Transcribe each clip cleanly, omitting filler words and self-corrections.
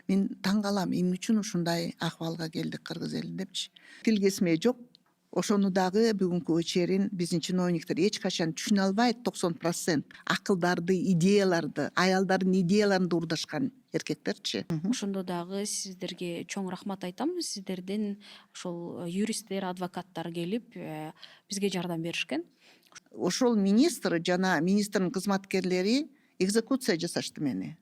Мен таң калам, эмне үчүн ушундай акыбалга келдик кыргыз элин депчи. Тилгесме жок. Ошону дагы бүгүнкү чейин биздин чиновниктер эч качан түшүнө албайт. 90% акылдарды, идеяларды, аялдардын идеяларын уурдашкан эркектерчи. Ошондо дагы сиздерге чоң рахмат айтам. Сиздердин ошол юристтер, адвокаттар келип бизге жардам беришкен. Ошол министр жана министрдин кызматкерлери экзекуция жасашты мени.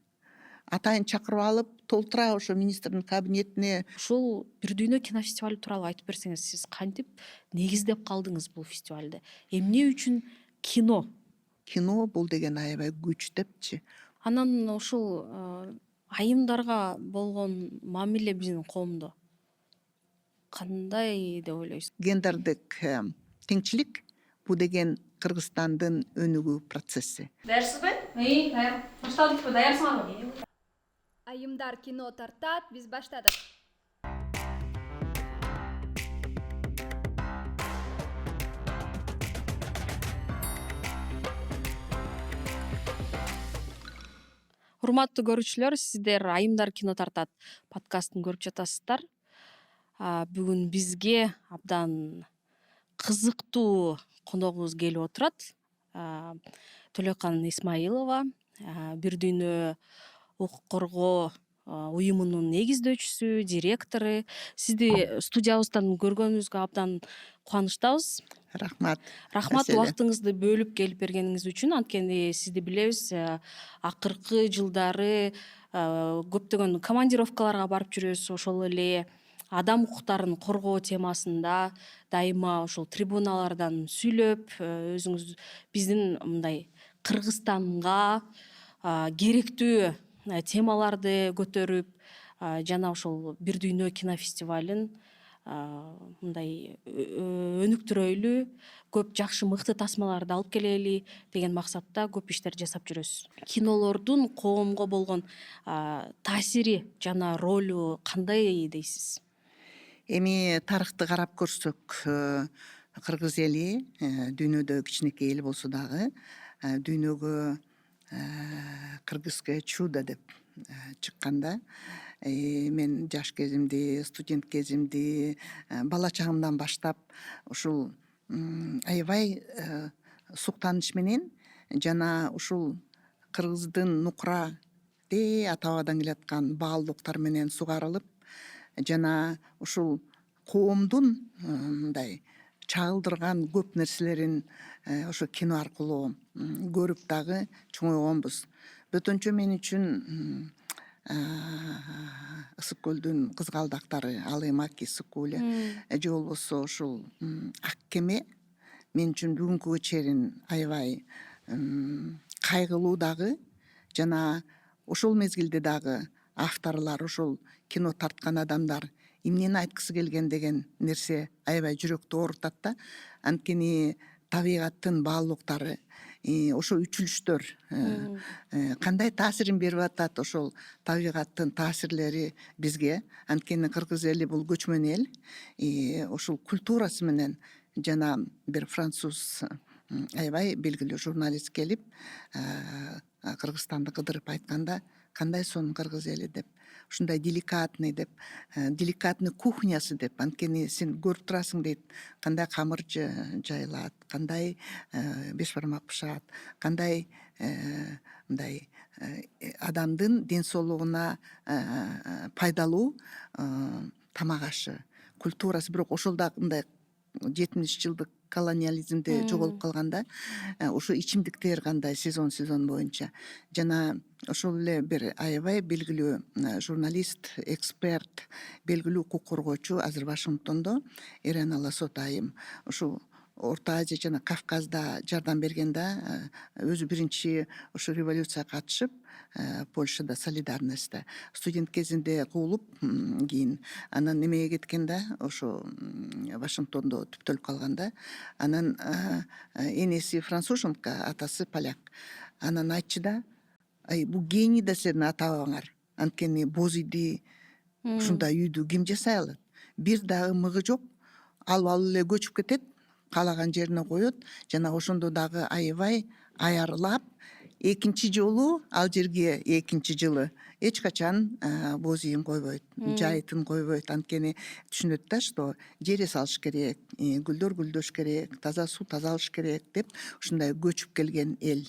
Атайын чакырып алып, толтура ошо министрдин кабинетине. Ушул Бир дүйнө кинофестивали тууралуу айтып берсеңиз, сиз кантип негиздеп калдыңыз бул фестивалды? Эмне үчүн кино? Кино бул деген аябай күч депчи. Анан ушул айымдарга болгон мамиле биздин коомдо кандай деп ойлойсуз? Гендердик теңчилик бул деген Кыргызстандын өнүгүү процесси. Даярсызбы? Даяр. Баштадыкпы? Даярсыңарбы? Айымдар кино тартат, биз баштадык. Урматтуу көрүүчүлөр, сиздер Айымдар кино тартат подкастын көрүп жатасыздар. Бүгүн бизге абдан кызыктуу коногубуз келип отурат. Төлөкан Исмаилова, Бир дүйнө укук коргоо уюмунун негиздөөчүсү, директору. Сизди студиябыздан көргөнүбүзгө абдан кубанычтабыз. Рахмат. Рахмат убактыңызды бөлүп келип бергениңиз үчүн. Анткени сизди билебиз, акыркы жылдары көптөгөн командировкаларга барып жүрөсүз. Ошол эле адам укуктарын коргоо темасында дайыма ошол трибуналардан сүйлөп, өзүңүз биздин мындай Кыргызстанга керектүү темаларды көтөрүп, жана ошол Бир дүйнө кинофестивалын мындай өнүктүрөйлү, көп жакшы мыкты тасмаларды алып келели деген максатта көп иштер жасап жүрөсүз. Кинолордун коомго болгон таасири жана ролу кандай дейсиз? Эми тарыхты карап көрсөк, кыргыз эли дүйнөдө кичинекей эл болсо дагы дүйнөгө кыргызское чудо деп чыкканда, мен жаш кезимди, студент кезимди, бала чагымдан баштап ушул аябай суктаныч менен жана ушул кыргыздын нукура ата-бабадан келаткан баалуулуктар менен сугарылып, жана ушул коомдун мындай чагылдырган көп нерселерин ошо кино аркылуу көрүп дагы чоңойгонбуз. Бөтөнчө мен үчүн Ысык көлдүн кызгалдактары, Алый Маки, Сыкуле же болбосо ушул Ак кеме мен үчүн бүгүнкүгө чейин аябай кайгылуу дагы, жана ошол мезгилде дагы авторлор, ошол кино тарткан адамдар эмнени айткысы келген деген нерсе аябай жүрөктү оорутат да. Анткени табигаттын баалуулуктары, ошо үчүлүштөр кандай таасирин берип атат ошол табигаттын таасирлери бизге. Анткени кыргыз эли бул көчмөн эл. Ошол культурасы менен жана бир француз аябай белгилүү журналист келип Кыргызстанды кыдырып айтканда, кандай сонун кыргыз эли деп, ушундай деликатный деп, деликатный кухнясы деп. Анткени сен көрүп турасың дейт, кандай камыр жайылат, кандай беш бармак бышат, кандай мындай адамдын ден соолугуна пайдалуу тамак ашы, культурасы. Бирок ошол дагы мындай 70 жылдык колониализмде жоголуп калганда, ошо ичимдиктер кандай сезон боюнча. Жана ошол эле бир аябай белгилүү журналист, эксперт, белгилүү укук коргоочу азыр Вашингтондо Ирена Лосот айым ушул Орто Азия жана Кавказда жардам берген да, өзү биринчи ошо революцияга катышып, Польшада солидарностьта студент кезинде куулуп, кийин анан немеге кеткен да, ошо Вашингтондо түптөлүп калганда, анан энеси француженка, атасы поляк. Анан айтчу да, бул гений да сенин ата-бабаңар. Анткени боз үйдү, ушундай үйдү ким жасай алат? Бир дагы мыгы жок, ал эле көчүп кетет, каалаган жерине коет, жана ошондо дагы аябай аярлап, экинчи жолу ал жерге экинчи жылы эч качан боз ийин койбойт, жайытын койбойт. Анткени түшүнөт да, что жере салыш керек, гүлдөр гүлдөш керек, таза суу тазалыш керек деп ушундай көчүп келген эл.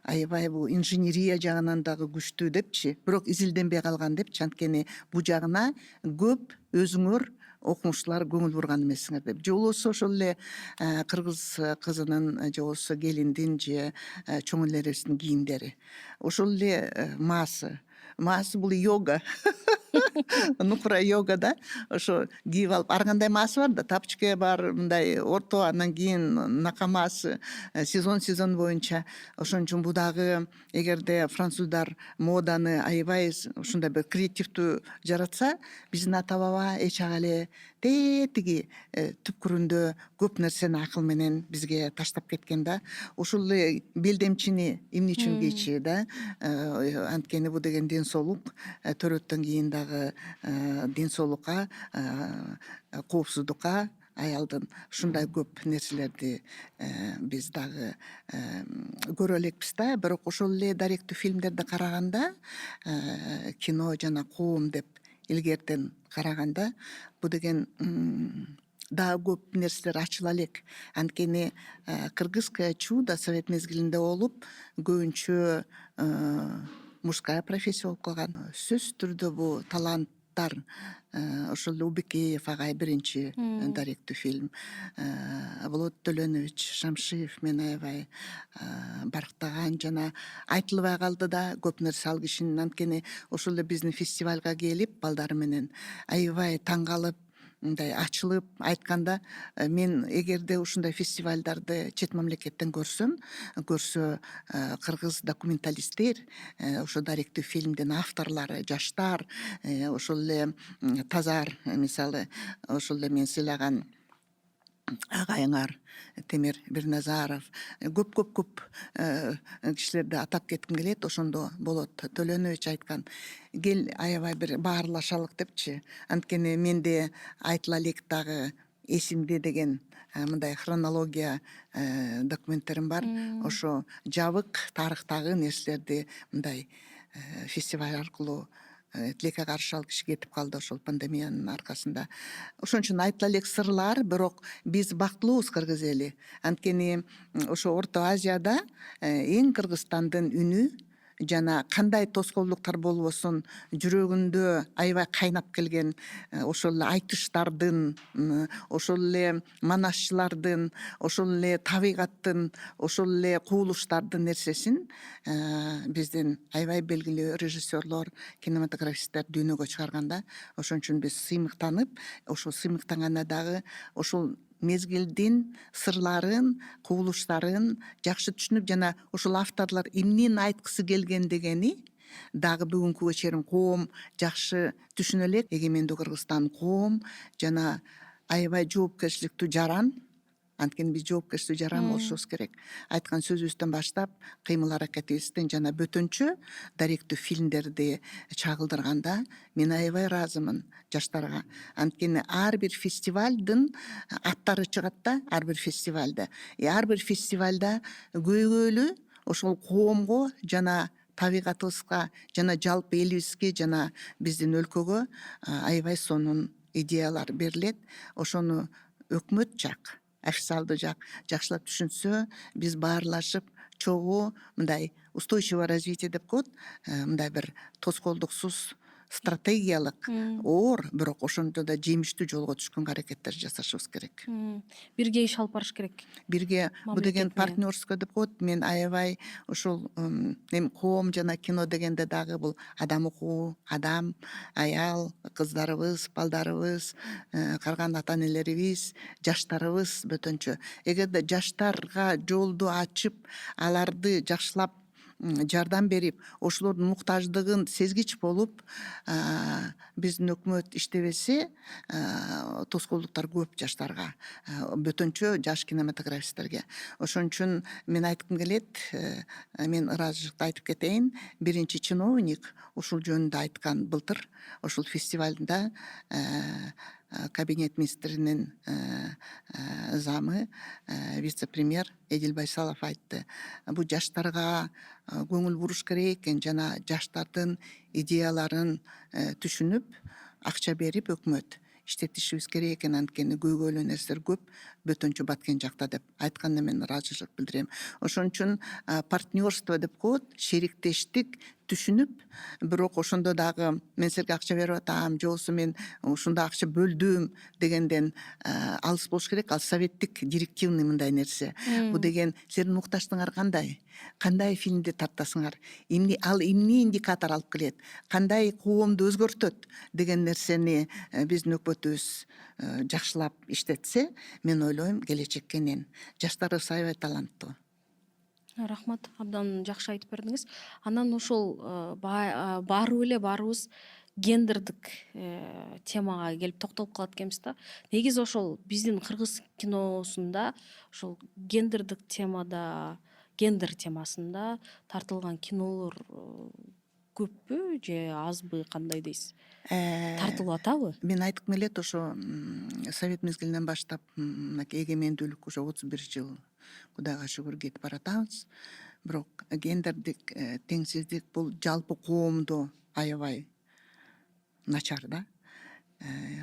Аябай бул инженерия жагынан дагы күчтүү депчи, бирок изилденбей калган депчи. Анткени бул жагына көп өзүңөр окумуштуулар көңүл бурган эмессиңер деп. Же болбосо ошол эле кыргыз кызынын же болбосо келиндин же чоң элерибиздин кийимдери. Ошол эле маасы бул йога. Нукура йога да. Ошо кийип алып, ар кандай маасы бар да, тапочка бар, мындай орто, андан кийин накамасы, сезон боюнча. Ошон үчүн бул дагы эгерде француздар моданы аябай ушундай бир креативдүү жаратса, биздин ата баба эч ага эле тетиги түпкүрүндө көп нерсени акыл менен бизге таштап кеткен да. Ушул эле белдемчини эмне үчүн кийчү да? Анткени бул деген ден соолук, төрөттөн кийин дагы ден соолукка, коопсуздукка, аялдын ушундай көп нерселерди биз дагы көрө элекпиз да. Бирок ошол эле даректүү фильмдерди караганда, кино жана коом деп илгертен караганда, бул деген дагы көп нерселер ачыла элек. Анткени кыргызское чудо совет мезгилинде болуп, көбүнчө мужская профессия болуп калган. Сөзсүз түрдө бул таланттар, ошол эле Убекеев агай биринчи даректүү фильм, Болот Төлөнович Шамшиев мени аябай барктаган жана айтылбай калды да көп нерсе ал кишинин. Анткени ошол эле биздин фестивалга келип балдары менен аябай таң калып, мындай ачылып айтканда, мен эгерде ушундай фестивалдарды чет мамлекеттен көрсө кыргыз документалисттер, ошо даректүү фильмдин авторлору, жаштар, ошол эле Тазар, мисалы, ошол эле мен сыйлаган агайыңар Темир Бирназаров, көп кишилерди атап кетким келет. Ошондо Болот Төлөнович айткан, кел аябай бир баарлашалык депчи. Анткени менде айтыла элек дагы эсимде деген мындай хронология документтерим бар. Ошо жабык тарыхтагы нерселерди мындай фестиваль аркылуу тилекке каршы ал киши кетип калды ошол пандемиянын аркасында. Ошон үчүн айтыла элек сырлар, бирок биз бактылуубуз кыргыз эли. Анткени ошо Орто Азияда эң Кыргызстандын үнү жана кандай тоскоолдуктар болбосун жүрөгүндө аябай кайнап келген ошол эле айтыштардын, ошол эле манашчылардын, ошол эле табигаттын, ошол эле кубулуштардын нерсесин биздин аябай белгилүү режиссерлор, кинематографисттер дүйнөгө чыгарганда, ошон үчүн биз сыймыктанып, ошол сыймыктанганда дагы ошол мезгилдин сырларын, кубулуштарын жакшы түшүнүп, жана ошол авторлор эмнени айткысы келген дегени дагы бүгүнкүгө чейин коом жакшы түшүнө элек. Эгемендүү Кыргызстан коом жана аябай жоопкерчиликтүү жаран. Анткени биз жоопкерчиликтүү жаран болушубуз керек. Айткан сөзүбүздөн баштап, кыймыл аракетибизден жана бөтөнчө даректүү фильмдерди чагылдырганда мен аябай ыраазымын жаштарга. Анткени ар бир фестивалдын аттары чыгат да, ар бир фестивалда. Ар бир фестивалда көйгөйлүү ошол коомго жана табигатыбызга жана жалпы элибизге жана биздин өлкөгө аябай сонун идеялар берилет. Ошону өкмөт жак, официалдуу жак жакшылап түшүнсө, биз баарлашып чогуу мындай устойчивое развитие деп коет, мындай бир тоскоолдуксуз стратегиялык оор, бирок ошондо да жемиштүү жолго түшкөнгө аракеттер жасашыбыз керек. Бирге иш алып барыш керек. Бирге бул деген партнерство деп коет. Мен аябай ошол коом жана кино дегенде дагы бул адам укугу, адам, аял, кыздарыбыз, балдарыбыз, калган ата энелерибиз, жаштарыбыз бөтөнчө. Эгерде жаштарга жолду ачып, аларды жакшылап жардам берип, ошолордун муктаждыгын сезгич болуп, биздин өкмөт иштебесе, тоскоолдуктар көп жаштарга, бөтөнчө жаш кинематографисттерге. Ошон үчүн мен айткым келет, мен ыраазычылыкты айтып кетейин. Биринчи чиновник ушул жөнүндө айткан былтыр ошол фестивалда кабинет министринин замы вице-премьер Эдил Байсалов айтты. Бул жаштарга көңүл буруш керек экен, жана жаштардын идеяларын түшүнүп, акча берип өкмөт иштетишибиз керек экен, анткени көйгөйлүү нерселер көп бөтөнчө баткен жакта деп айтканда мен ыраазычылык билдирем. Ошон үчүн партнерство деп коет, шериктештик түшүнүп, бирок ошондо дагы мен силерге акча берип атам, же болбосо мен ушундай акча бөлдүм дегенден алыс болуш керек. Ал советтик директивный мындай нерсе. Бул деген силердин муктаждыгыңар кандай фильмди тартасыңар, ал эмне индикатор алып келет, кандай коомду өзгөртөт деген нерсени биздин өкмөтүбүз жакшылап иштетсе, мен ойлойм келечекке энен жаштарыбыз аябай таланттуу. Рахмат, абдан жакшы айтып бердиңиз. Анан ошол баарыбыз эле гендердик темага келип токтолуп калат экенбиз да. Негизи ошол биздин кыргыз киносунда ошол гендер темасында тартылган кинолор көппү же азбы, кандай дейсиз? Тартылып атабы? Мен айткым келет, ошо совет мезгилинен баштап мынакей эгемендүүлүк уже 31 жыл Кудайга шүгүр кетип баратабыз. Бирок гендердик теңсиздик бул жалпы коомдо аябай начар да.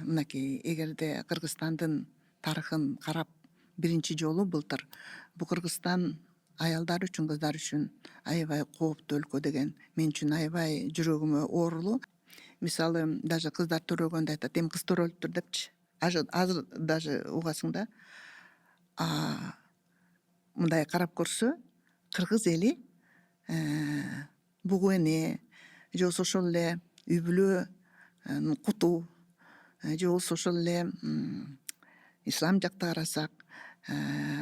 Мынакей эгерде Кыргызстандын тарыхын карап, биринчи жолу былтыр бул Кыргызстан аялдар үчүн, кыздар үчүн аябай кооптуу өлкө деген мен үчүн аябай жүрөгүмө оорулуу. Мисалы, даже кыздар төрөлгөндө айтат, эми кыз төрөлүптүр депчи. Азыр даже угасың да. Мындай карап көрсө, кыргыз эли бугу эне, же болбосо ошол эле үй бүлө куту, же болбосо ошол эле ислам жакта карасак,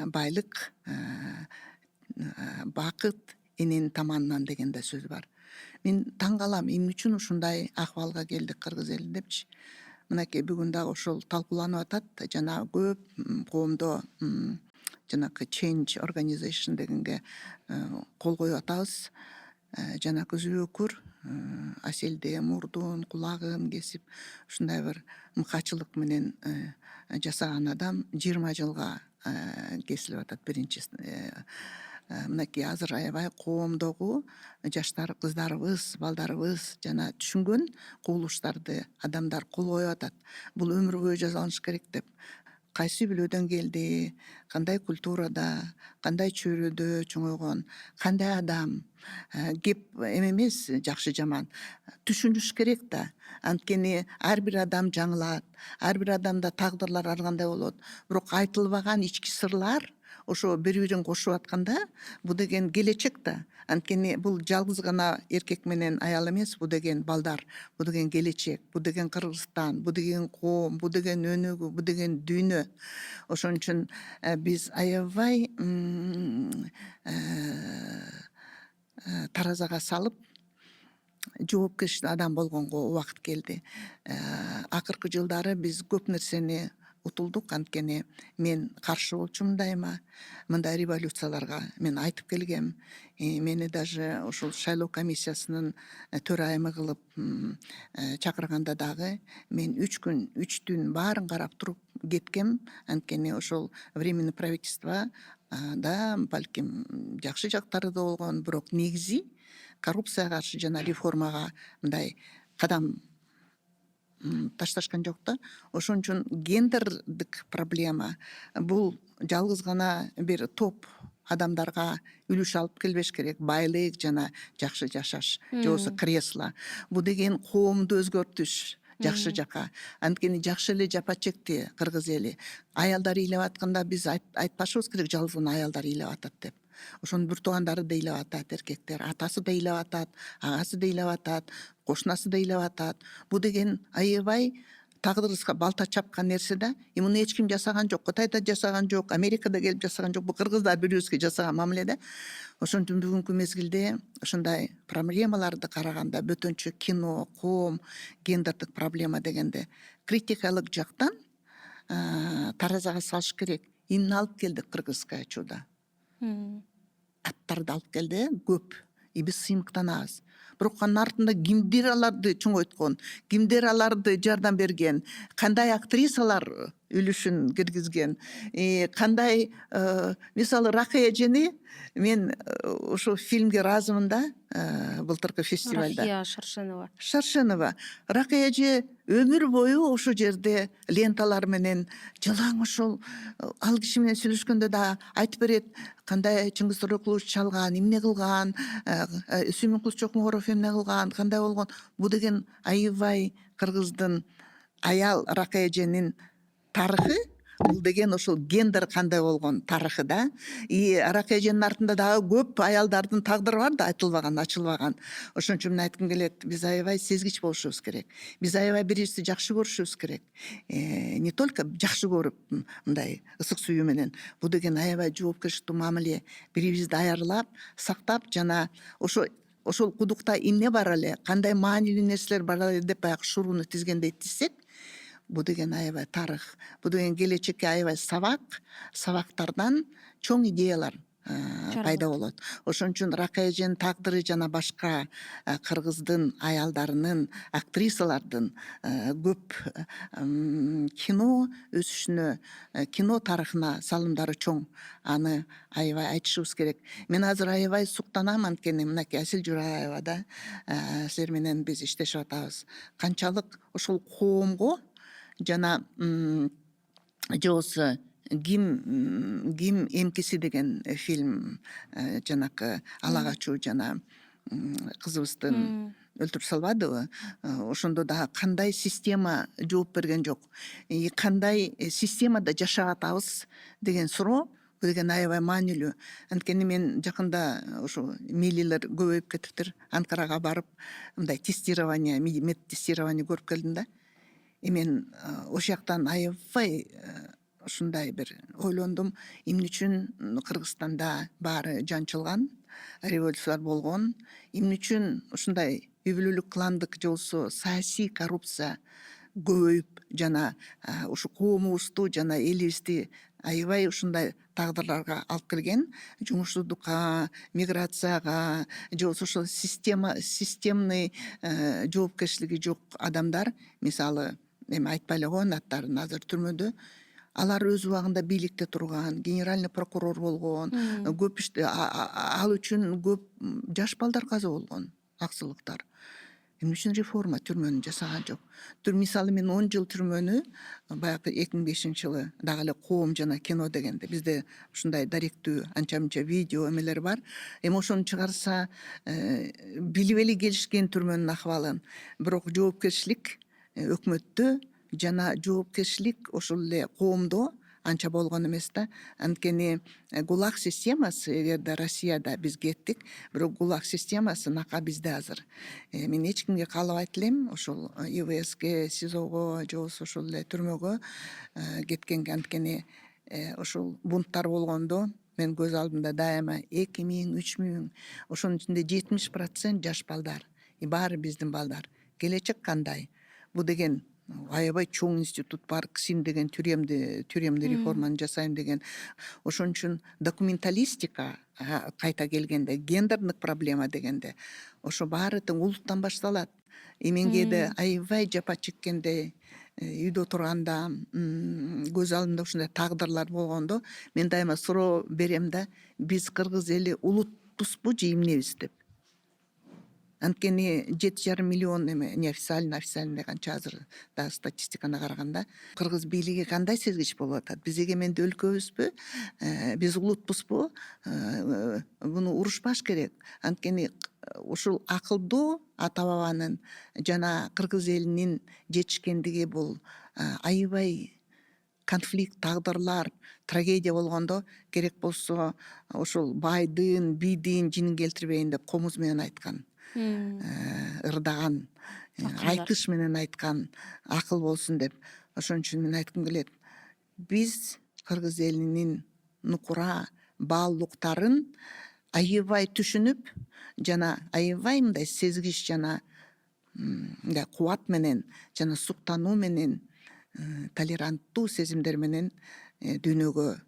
байлык, бакыт эненин таманынан деген да сөз бар. Мен таң калам, эмне үчүн ушундай акыбалга келдик кыргыз эли депчи. Мынакей бүгүн дагы ошол талкууланып атат. Жана көп коомдо жанакы change organization дегенге кол коюп атабыз. Жанакы зүбөкүр Аселде мурдун, кулагын кесип, ушундай бир мыкачылык менен жасаган адам 20 жылга кесилип атат биринчи. Мынакей азыр аябай коомдогу жаштар, кыздарыбыз, балдарыбыз жана түшүнгөн кубулуштарды адамдар кол коюп атат. Бул өмүр бою жазалыныш керек деп. Кайсы бүлөдөн келди, кандай культурада, кандай чөйрөдө чоңойгон, кандай адам, кеп эмес, жакшы жаман түшүнүш керек да. Анткени ар бир адам жаңылат, ар бир адамда тагдырлар ар кандай болот. Бирок айтылбаган ички сырлар ошо бири-бирин кошуп атканда, бул деген келечек да. Анткени бул жалгыз гана эркек менен аял эмес, бул деген балдар, бул деген келечек, бул деген Кыргызстан, бул деген коом, бул деген өнүгүү, бул деген дүйнө. Ошон үчүн биз аябай таразага салып жоопкерчил адам болгонго убакыт келди. Акыркы жылдары биз көп нерсени утулдук, анткени мен каршы болчумун дайыма мындай революцияларга. Мен айтып келгем, мени даже ошол шайлоо комиссиясынын төрайымы кылып чакырганда дагы мен 3 күн 3 түн баарын карап туруп кеткем. Анткени ошол временный правительство да балким жакшы жактары да болгон, бирок негизи коррупцияга каршы жана реформага мындай кадам ташташкан жок да. Ошон үчүн гендердик проблема бул жалгыз гана бир топ адамдарга үлүш алып келбеш керек. Байлык жана жакшы жашаш, же болбосо кресло. Бул деген коомду өзгөртүш жакшы жака. Анткени жакшы эле жапа чекти кыргыз эли. Аялдар ыйлап атканда биз айтпашыбыз керек жалгыз гана аялдар ыйлап атат деп. Ошонун бир туугандары да ыйлап атат, эркектер, атасы да ыйлап атат, агасы да ыйлап атат, кошунасы да ыйлап атат. Бул деген аябай тагдырыбызга балта чапкан нерсе да. Муну эч ким жасаган жок, Кытайда жасаган жок, Америкада келип жасаган жок. Бул кыргыздар бирибизге жасаган мамиле да. Ошон үчүн бүгүнкү мезгилде ушундай проблемаларды караганда бөтөнчө кино, коом, гендердик проблема дегенде критикалык жактан таразага салыш керек. Эмне алып келдик кыргызское чудо? Аттарды алып келди, көп. Биз сыймыктанабыз. бирок анын артында кимдер аларды чоңойткон, кимдер аларды жардам берген, кандай актрисалар үлүшүн киргизген, кандай мисалы Ракая эжени мен ушул фильмге ыраазымын да, былтыркы фестивалда. Рахия Шаршенова. Ракая эже өмүр бою ошол жерде ленталар менен жылаң ошол ал киши менен сүйлөшкөндө да айтып берет, кандай Чыңгыз Торекулович чалган, эмне кылган, Сүймөнкул Чокморов эмне кылган, кандай болгон. Бул деген аябай кыргыздын аял Ракая эженин тарыхы, бул деген ошол гендер кандай болгон тарыхы да. Ракая эженин артында дагы көп аялдардын тагдыры бар да, айтылбаган, ачылбаган. Ошон үчүн мен айткым келет, биз аябай сезгич болушубуз керек. Биз аябай бири бирибизди жакшы көрүшүбүз керек. Не только жакшы көрүп, мындай ысык сүйүү менен. Бул деген аябай жоопкерчиликтүү мамиле. Бири-бирибизди аярлап, сактап, жана ошол кудукта эмне бар эле, кандай маанилүү нерселер бар эле деп баягы шурууну тизгендей тизсек, бул деген аябай тарых, бул деген келечекке аябай сабактардан чоң идеялар пайда болот. Ошон үчүн Ракая эженин тагдыры жана башка кыргыздын аялдарынын, актрисалардын көп кино өсүшүнө, кино тарыхына салымдары чоң. Аны аябай айтышыбыз керек. Мен азыр аябай суктанам, анткени мынакей Асель Журабаева да, силер менен биз иштешип атабыз. Канчалык ошол коомго жана же болбосо ким эмкиси деген фильм, жанакы ала качуу жана кызыбыздын өлтүрүп салбадыбы, ошондо дагы кандай система жооп берген жок, кандай системада жашап атабыз деген суроо, бул деген аябай маанилүү. Анткени мен жакында ошо милилер көбөйүп кетиптир. Анкарага барып, мындай тестирование, мед тестирование көрүп келдим да. Мен ошол жактан аябай ушундай бир ойлондум, эмне үчүн Кыргызстанда баары жанчылган, революциялар болгон, эмне үчүн ушундай үй бүлөлүк кландык же болбосо саясий коррупция көбөйүп, жана ушу коомубузду жана элибизди аябай ушундай тагдырларга алып келген, жумушсуздукка, миграцияга же болбосо ошол системный жоопкерчилиги жок адамдар, мисалы эми айтпай эле коеюн аттарын, азыр түрмөдө. Алар өз убагында бийликте турган, генеральный прокурор болгон, көп ал үчүн көп жаш балдар каза болгон, аксылыктар. Эмне үчүн реформа түрмөнү жасаган жок? Мисалы мен 10 жыл түрмөнү баягы 2005-жылы дагы эле коом жана кино дегенде бизде ушундай даректүү анча мынча видео эмелер бар. Эми ошону чыгарса билип эле келишкен түрмөнүн ахыбалын. Бирок жоопкерчилик өкмөттө жана жоопкерчилик ошол эле коомдо анча болгон эмес да. Анткени ГУЛАГ системасы, эгерде Россияда биз кеттик, бирок ГУЛАГ системасы нака бизде азыр. Мен эч кимге каалабайт элем ошол ИВСке, СИЗОго же болбосо ошол эле түрмөгө кеткенге. Анткени ошол бунттар болгондо мен көз алдымда дайыма 2000, 3000, ошонун ичинде 70% жаш балдар. Баары биздин балдар. Келечек кандай? Бул деген аябай чоң институт бар, КСИМ деген тюремный реформаны жасайм деген. Ошон үчүн документалистика кайта келгенде, гендердик проблема дегенде, ошо баары тең улуттан башталат. Эменгеде аябай жапа чеккенде, үйдө турганда, көз алдымда ушундай тагдырлар болгондо, мен дайыма суроо берем да, биз кыргыз эли улутпузбу же эмнебиз деп. Анткени 7,5 миллион эме неофициально, официально канча азыр да статистиканы караганда, кыргыз бийлиги кандай сезгич болуп атат? Биз эгемендүү өлкөбүзбү? Биз улутпузбу? Буну урушпаш керек. Анткени ушул акылдуу ата бабанын жана кыргыз элинин жетишкендиги бул аябай конфликт, тагдырлар, трагедия болгондо керек болсо ошол байдын, бийдин жинин келтирбейин деп комуз менен айткан. Ырдаган, айтыш менен айткан, акыл болсун деп. Ошон үчүн мен айткым келет, биз кыргыз элинин нукура баалуулуктарын аябай түшүнүп, жана аябай мындай сезгич жана мындай кубат менен жана суктануу менен, толеранттуу сезимдер менен дүйнөгө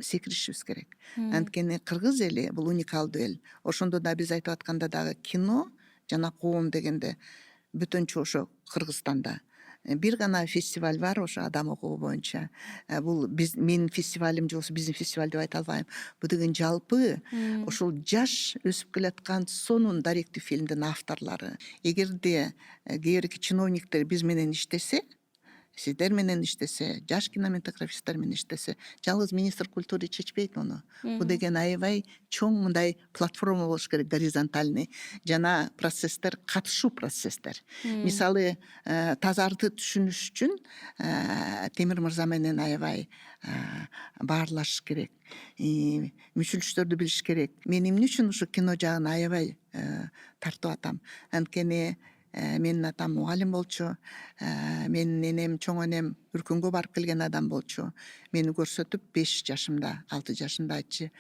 секиришибиз керек. Анткени кыргыз эли бул уникалдуу эл. Ошондо да биз айтып атканда дагы кино жана коом дегенде бүтүнчү ошо Кыргызстанда бир гана фестиваль бар ошо адам укугу боюнча. Бул менин фестивалим же болбосо биздин фестиваль деп айта албайм. Бул деген жалпы ушул жаш өсүп келаткан сонун даректүү фильмдин авторлору. Эгерде кээ бирки чиновниктер биз менен иштесе, сиздер менен иштесе, жаш кинематографисттер менен иштесе, жалгыз министр культуры чечпейт муну. Бул деген аябай чоң мындай платформа болуш керек, горизонтальный жана процесстер, катышуу процесстер. Мисалы, тазарды түшүнүш үчүн Темир мырза менен аябай баарлашыш керек. Мүчүлүштөрдү билиш керек. Мен эмне үчүн ушу кино жагын аябай тартып атам? Анткени менин атам мугалим болчу, менин энем, чоң энем Үркөнгө барып келген адам болчу. Мени көрсөтүп 5 жашымда, 6 жашымда айтчы,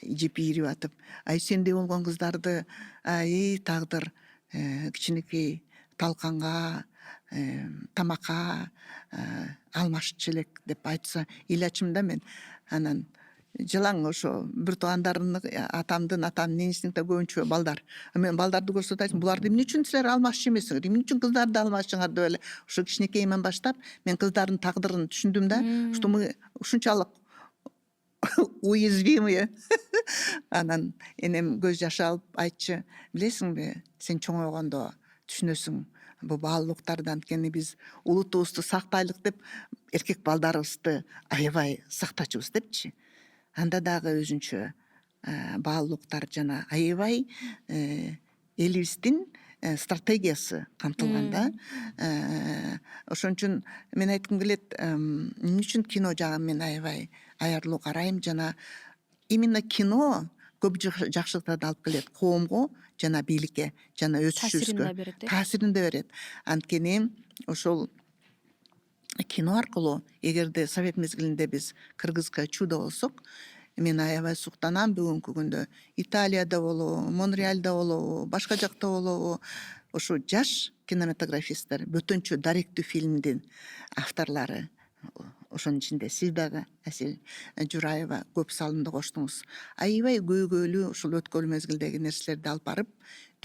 жеп ийрип атып, ай сендей болгон кыздарды, ай тагдыр кичинекей талканга, тамакка алмашчу элек деп айтса, ыйлачым да мен. Анан жылаң ошо бир туугандарымдын атамдын ненесинин да көбүнчө балдар. Мен балдарды көрсөтүп айтам, буларды эмне үчүн силер алмашчу эмессиңер? Эмне үчүн кыздарды алмашчыңар деп эле ошо кичинекейимден баштап мен кыздардын тагдырын түшүндүм да, что мы ушунчалык уязвимые. Анан энем көз жашы алып айтчы, билесиңби, сен чоңойгондо түшүнөсүң бул баалуулуктарды, анткени биз улутубузду сактайлык деп эркек балдарыбызды аябай сактачубуз депчи. Анда дагы өзүнчө баалуулуктар жана аябай элибиздин стратегиясы камтылган да. Ошон үчүн мен айткым келет, эмне үчүн кино жагын мен аябай аярлуу карайм жана именно кино көп жакшылыктарды алып келет коомго жана бийликке жана өсүшүбүзгө таасирин да берет. Анткени ошол кино аркылуу эгерде совет мезгилинде биз кыргызга чудо болсок, мен аябай суктанам бүгүнкү күндө Италияда болобу, Монреальда болобу, башка жакта болобу, ошо жаш кинематографисттер, бөтөнчө даректүү фильмдин авторлору, ошонун ичинде сиз дагы Асил Жураева көп салымды коштуңуз. Аябай көйгөйлүү ушул өткөн мезгилдеги нерселерди алып барып,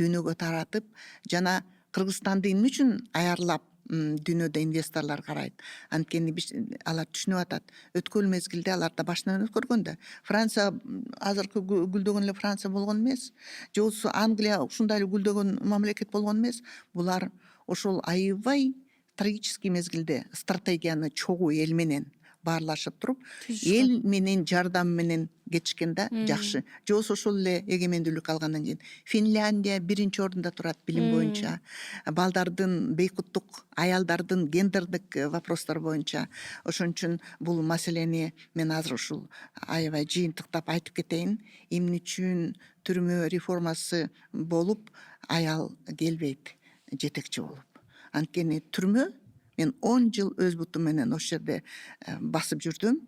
дүйнөгө таратып, жана Кыргызстанды эмне үчүн аярлап дүйнөдө инвесторлор карайт? Анткени алар түшүнүп атат. Өткөн мезгилде алар да башынан өткөргөн да. Франция азыркы гүлдөгөн эле Франция болгон эмес. Же болбосо Англия ушундай эле гүлдөгөн мамлекет болгон эмес. Булар ошол аябай трагический мезгилде стратегияны чогуу эл менен баарлашып туруп, эл менен жардам менен кетишкен да жакшы. Же болбосо ошол эле эгемендүүлүк алгандан кийин Финляндия 1-ордунда турат билим боюнча, балдардын бейкуттук, аялдардын гендердик вопростор боюнча. Ошон үчүн бул маселени мен азыр ушул аябай жыйынтыктап айтып кетейин. Эмне үчүн түрмө реформасы болуп аял келбейт жетекчи болуп? Анткени түрмө, мен 10 жыл өз бутум менен ошол жерде басып жүрдүм,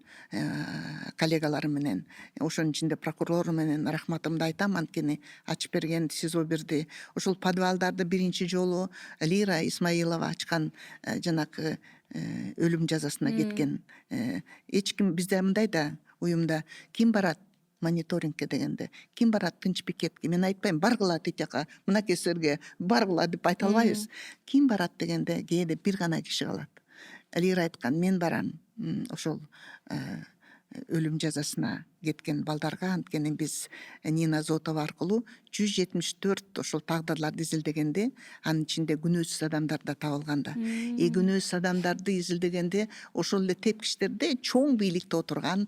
коллегаларым менен. Ошонун ичинде прокурор менен рахматымды айтам, анткени ачып берген СИЗО бирди. Ошол подвалдарды биринчи жолу Лира Исмаилова ачкан, жанакы өлүм жазасына кеткен. Эч ким бизде мындай да уюмда ким барат мониторингке дегенде, ким барат тынч пикетке? Мен айтпайм, баргыла тип жака, мынакей силерге баргыла деп айта албайбыз. Ким барат дегенде, кээде бир гана киши калат. Лира айткан, мен барам ошол өлүм жазасына кеткен балдарга, анткени биз Нина Зотова аркылуу 174 ошол тагдырларды изилдегенде, анын ичинде күнөөсүз адамдар да табылганда. Күнөөсүз адамдарды изилдегенде ошол эле тепкичтерде чоң бийликте отурган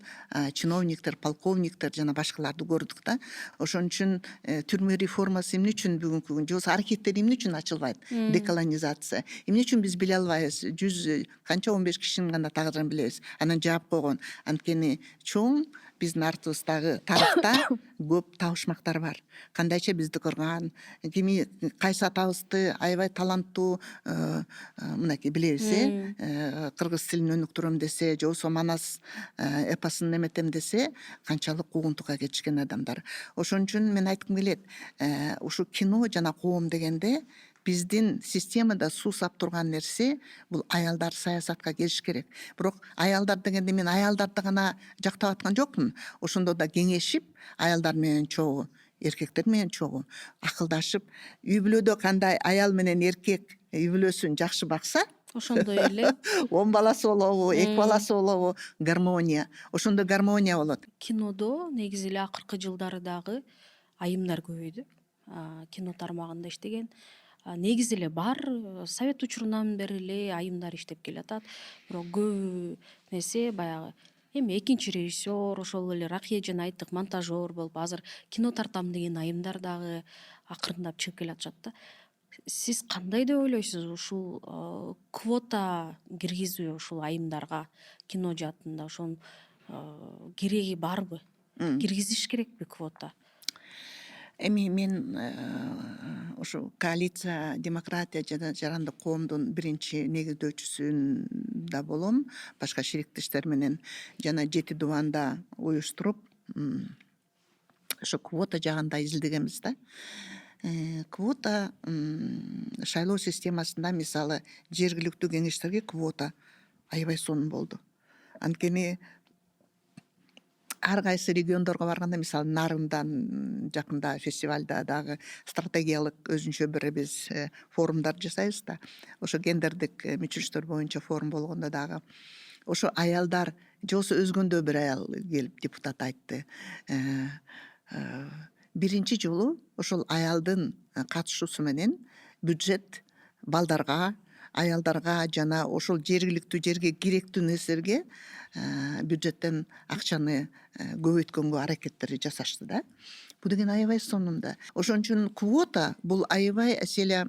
чиновниктер, полковниктер жана башкаларды көрдүк да. Ошон үчүн түрмө реформасы эмне үчүн бүгүнкү күн, же болбосо архивдер эмне үчүн ачылбайт? Деколонизация. Эмне үчүн биз биле албайбыз? 100 канча 15 кишинин гана тагдырын билебиз. Анан жаап койгон. Анткени чоң биздин артыбыздагы тарыхта көп табышмактар бар. Кандайча бизди кырган, кими кайсы атабызды аябай таланттуу мынакей билебиз, кыргыз тилин өнүктүрөм десе, же болбосо Манас эпосун эметем десе, канчалык куугунтукка кетишкен адамдар. Ошон үчүн мен айткым келет, ушу кино жана коом дегенде биздин системада суусап турган нерсе бул аялдар саясатка келиш керек. Бирок аялдар дегенде мен аялдарды гана жактап аткан жокмун. Ошондо да кеңешип, аялдар менен чогуу, эркектер менен чогуу акылдашып, үй бүлөдө кандай аял менен эркек үй бүлөсүн жакшы бакса, ошондой эле 10 баласы болобу, 2 баласы болобу, гармония. Ошондо гармония болот. Кинодо негизи эле акыркы жылдары дагы айымдар көбөйдү. Кино тармагында иштеген. Негизи эле бар, совет учурунан бери эле айымдар иштеп келатат. Бирок көп нерсе баягы эми экинчи режиссер, ошол эле Ракия жана айттык монтажер болуп азыр кино тартам деген айымдар дагы акырындап чыгып келатышат да. Сиз кандай деп ойлойсуз ушул квота киргизүү ушул айымдарга кино жаатында ошонун кереги барбы? Киргизиш керекпи квота? Эми мен ушу коалиция демократия жана жарандык коомдун биринчи негиздөөчүсүндө болом. Башка шериктештер менен жана 7 дубанда уюштуруп ошо квота жагында изилдегенбиз да. Квота шайлоо системасында мисалы жергиликтүү кеңештерге квота аябай сонун болду. Анткени ар кайсы региондорго барганда, мисалы Нарындан жакында фестивалда дагы стратегиялык өзүнчө бир биз форумдар жасайбыз да. Ошо гендердик мүчөчтөр боюнча форум болгондо дагы ошо аялдар же болбосо өзгөндө бир аял келип депутат айтты. Биринчи жолу ошол аялдын катышуусу менен бюджет балдарга, аялдарга жана ошол жергиликтүү жерге керектүү нерселерге бюджеттен акчаны көбөйткөнгө аракеттер жасашты да. Бул деген аябай сонун да. Ошон үчүн квота бул аябай эселе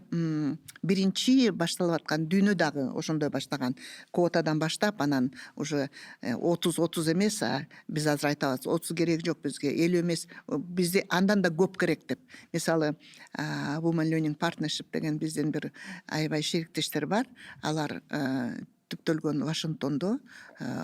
биринчи башталып аткан, дүйнө дагы ошондой баштаган. Квотадан баштап анан уже 30 эмес, биз азыр айтабыз 30 кереги жок бизге, 50 эмес, бизде андан да көп керек деп. Мисалы Women Learning Partnership деген биздин бир аябай шериктештер бар. Алар түптөлгөн Вашингтондо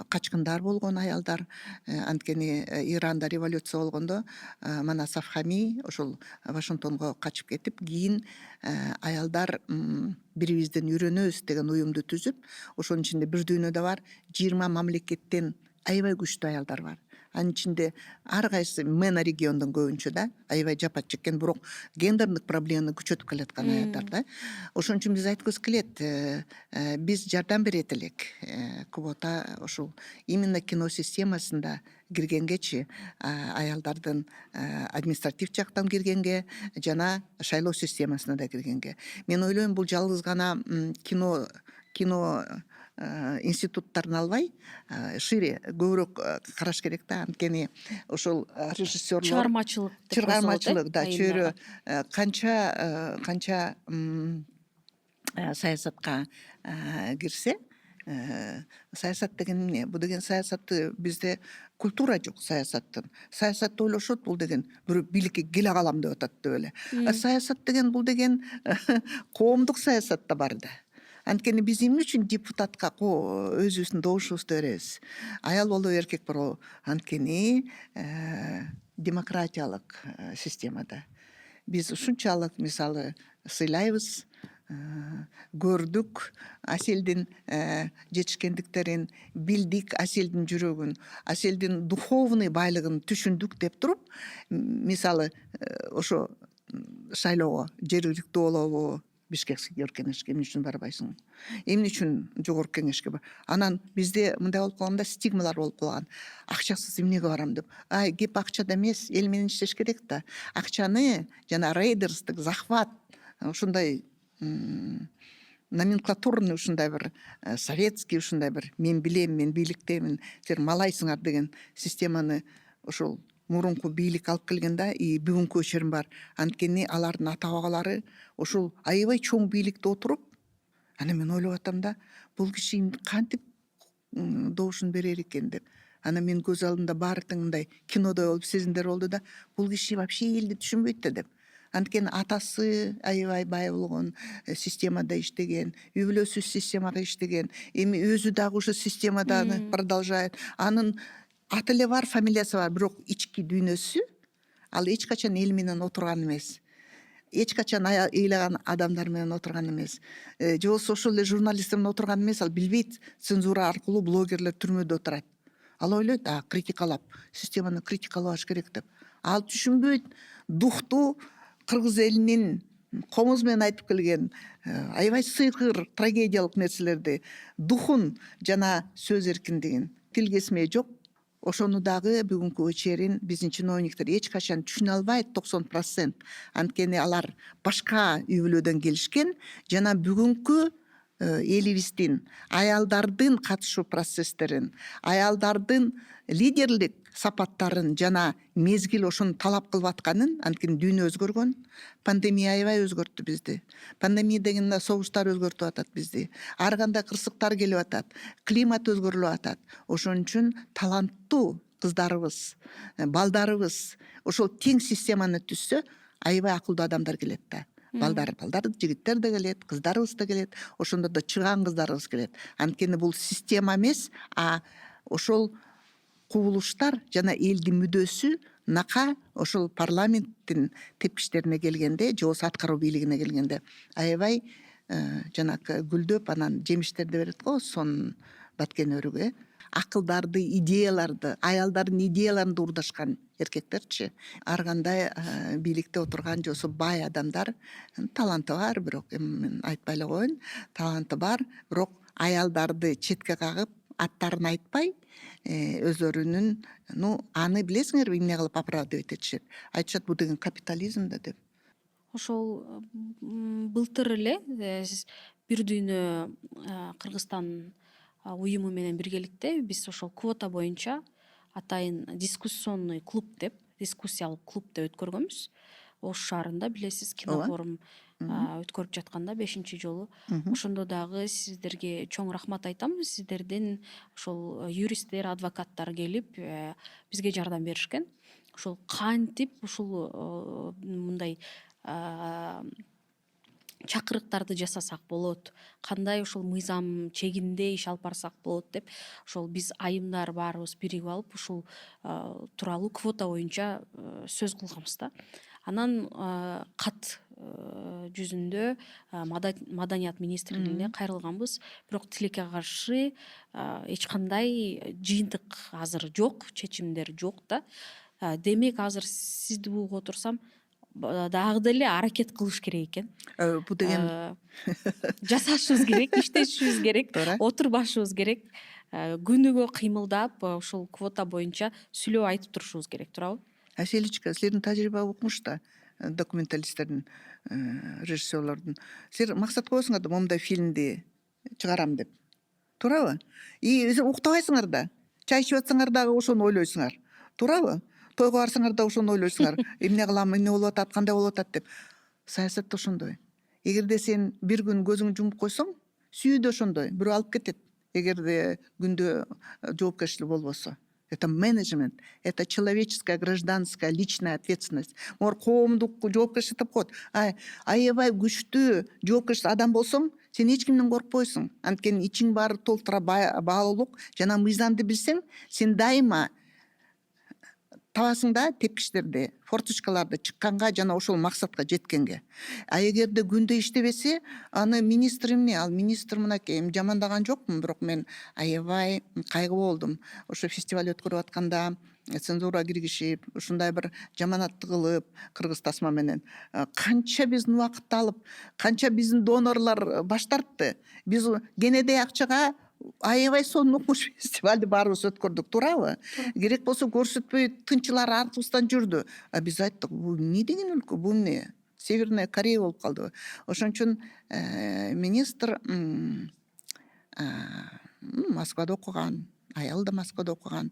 качкындар болгон аялдар, анткени Иранда революция болгондо Манас Афхами ошол Вашингтонго качып кетип, кийин аялдар бирибизден үйрөнөбүз деген уюмду түзүп, ошонун ичинде бир дүйнөдө бар 20 мамлекеттен аябай күчтүү аялдар бар. Анын ичинде ар кайсы мена региондун көбүнчө да аябай жапат чеккен, бирок гендердик проблеманы күчөтүп келаткан аялдар да. Ошон үчүн биз айткыбыз келет, биз жардам берет элек. Квота ошол именно кино системасында киргенгечи, аялдардын административ жактан киргенге жана шайлоо системасына да киргенге. Мен ойлойм, бул жалгыз гана кино институттарын албай, шире көбүрөөк караш керек да. Анткени ошол режиссерлор чыгармачылык да чөйрө канча саясатка кирсе, саясат деген эмне? Бул деген саясатты бизде культура жок саясаттын. Саясатты ойлошот, бул деген бирөө бийликке келе калам деп атат деп эле. Саясат деген бул деген коомдук саясат да бар да. Анткени биз эмне үчүн депутатка өзүбүздүн добушубузду беребиз? Аял болобу, эркек болобу? Анткени демократиялык системада биз ушунчалык мисалы сыйлайбыз, көрдүк Аселдин жетишкендиктерин, билдик Аселдин жүрөгүн, Аселдин духовный байлыгын түшүндүк деп туруп, мисалы ошо шайлоого жергиликтүү болобу, Бишкекский кеңешке эмне үчүн барбайсың? Эмне үчүн жогорку кеңешке бар? Анан бизде мындай болуп калганда стигмалар болуп калган. Акчасыз эмнеге барам деп. Кеп акчада эмес, эл менен иштеш керек да. Акчаны жана рейдерстик, захват, ушундай номенклатурный, ушундай бир советский, ушундай бир мен билем, мен бийликтемин, силер малайсыңар деген системаны ошол мурунку бийлик алып келген да, бүгүнкү өчөрүм бар. Анткени алардын ата бабалары ошол аябай чоң бийликте отуруп, ана мен ойлоп атам да, бул киши кантип добушун берер экен деп. Ана мен көз алдымда баары тең мындай кинодой болуп сезимдер болду да, бул киши вообще элди түшүнбөйт да деп. Анткени атасы аябай бай болгон системада иштеген, үй бүлөсү системага иштеген, эми өзү дагы ошо системада продолжает. Анын аты эле бар, фамилиясы бар, бирок ички дүйнөсү ал эч качан эл менен отурган эмес. эч качан ыйлаган адамдар менен отурган эмес, же болбосо ошол эле журналисттер менен отурган эмес. Ал билбейт, цензура аркылуу блогерлер түрмөдө отурат. Ал ойлойт, критикалап, системаны критикалабаш керек деп. Ал түшүнбөйт, духту кыргыз элинин комуз менен айтып келген аябай сыйкыр трагедиялык нерселерди, духун жана сөз эркиндигин, тил кесмее жок. Ошону дагы бүгүнкү чейин биздин чиновниктер эч качан түшүнө албайт 90%. Анткени алар башка үй бүлөдөн келишкен жана бүгүнкү элибиздин аялдардын катышуу процесстерин, аялдардын лидерлик сапаттарын жана мезгил ошону талап кылып атканын, анткени дүйнө өзгөргөн, пандемия аябай өзгөрттү бизди. Пандемия деген мына согуштар өзгөртүп атат бизди. Ар кандай кырсыктар келип атат, климат өзгөрүлүп атат. Ошон үчүн таланттуу кыздарыбыз, балдарыбыз ошол тең системаны түзсө, аябай акылдуу адамдар келет да. Балдар, жигиттер да келет, кыздарыбыз да келет, ошондо да чыгаан кыздарыбыз келет. Анткени бул система эмес, ошол кубулуштар жана элдин мүдөөсү нака ошол парламенттин тепкичтерине келгенде, же болбосо аткаруу бийлигине келгенде аябай жанакы гүлдөп, анан жемиштерди берет го, сонун баткен өрүгү. Акылдарды, идеяларды, аялдардын идеяларын уурдашкан эркектерчи, ар кандай бийликте отурган же болбосо бай адамдар таланты бар, бирок мен айтпай эле коеюн, таланты бар, бирок аялдарды четке кагып, аттарын айтпай, өзлөрүнүн, аны билесиңерби эмне кылып оправдывать этишет. Айтышат, бул деген капитализм да деп. Ошол былтыр эле сиз бир дүйнө Кыргызстан уюму менен биргеликте биз ошол квота боюнча атайын дискуссионный клуб деп, дискуссиялык клуб деп өткөргөнбүз. Ош шаарында билесиз, кинофорум өткөрүп жатканда 5-чи жолу. Ошондо дагы сиздерге чоң рахмат айтам. Сиздердин ошол юристтер, адвокаттар келип бизге жардам беришкен. Ошол кантип ушул мындай чакырыктарды жасасак болот, кандай ошол мыйзам чегинде иш алып барсак болот деп, ошол биз айымдар баарыбыз биригип алып ушул тууралуу квота боюнча сөз кылганбыз да. Анан кат жүзүндө маданият министрлигине кайрылганбыз, бирок тилекке каршы эч кандай жыйынтык азыр жок, чечимдер жок да. Демек азыр сизди угуп отурсам, дагы деле аракет кылыш керек экен. Бул деген жасашыбыз керек, иштешибиз керек, туура, отурбашыбыз керек, күнүгө кыймылдап ошол квота боюнча сүйлөп айтып турушубуз керек, туурабы? Селичка, силердин тажрыйба укмуш да, документалисттердин, режиссерлордун. Силер максат коесуңар да, момундай фильмди чыгарам деп. Туурабы? Уктабайсыңар да. Чай ичип атсаңар дагы ошону ойлойсуңар. Туурабы? Тойго барсаңар да ошону ойлойсуңар. Эмне кылам, эмне болуп атат, кандай болуп атат деп. Саясат ошондой. Эгерде сен бир күн көзүңдү жумуп койсоң, сүйүү да ошондой, бирөө алып кетет. Эгерде күндө жоопкерчилик болбосо. Это менеджмент, это человеческая, гражданская, личная ответственность. Коомдук жоопкерчилик деп коет. Аябай күчтүү жоопкерчилик адам болсоң, сен эч кимден коркпойсуң. Анткени ичиң баары толтура баалуулук жана мыйзамды билсең, сен дайыма табасың да тепкичтерди, форточкаларды чыкканга жана ошол максатка жеткенге. Эгерде күндө иштебесе, аны министр эмне? Ал министр мынакей, жамандаган жокмун, бирок мен аябай кайгылуу болдум. Ошо фестиваль өткөрүп атканда цензура киргишип, ушундай бир жаманатты кылып, кыргыз тасма менен канча биздин убакытты алып, канча биздин донорлор баш тартты. Биз кенедей акчага аябай сонун укмуш фестивалды баарыбыз өткөрдүк, туурабы? Керек болсо көрсөтпөй тынчылар артыбыздан жүрдү. Биз айттык, бул эмне деген өлкө, бул эмне? Северная Корея болуп калдыбы? Ошон үчүн министр Москвада окуган, аял да Москвада окуган.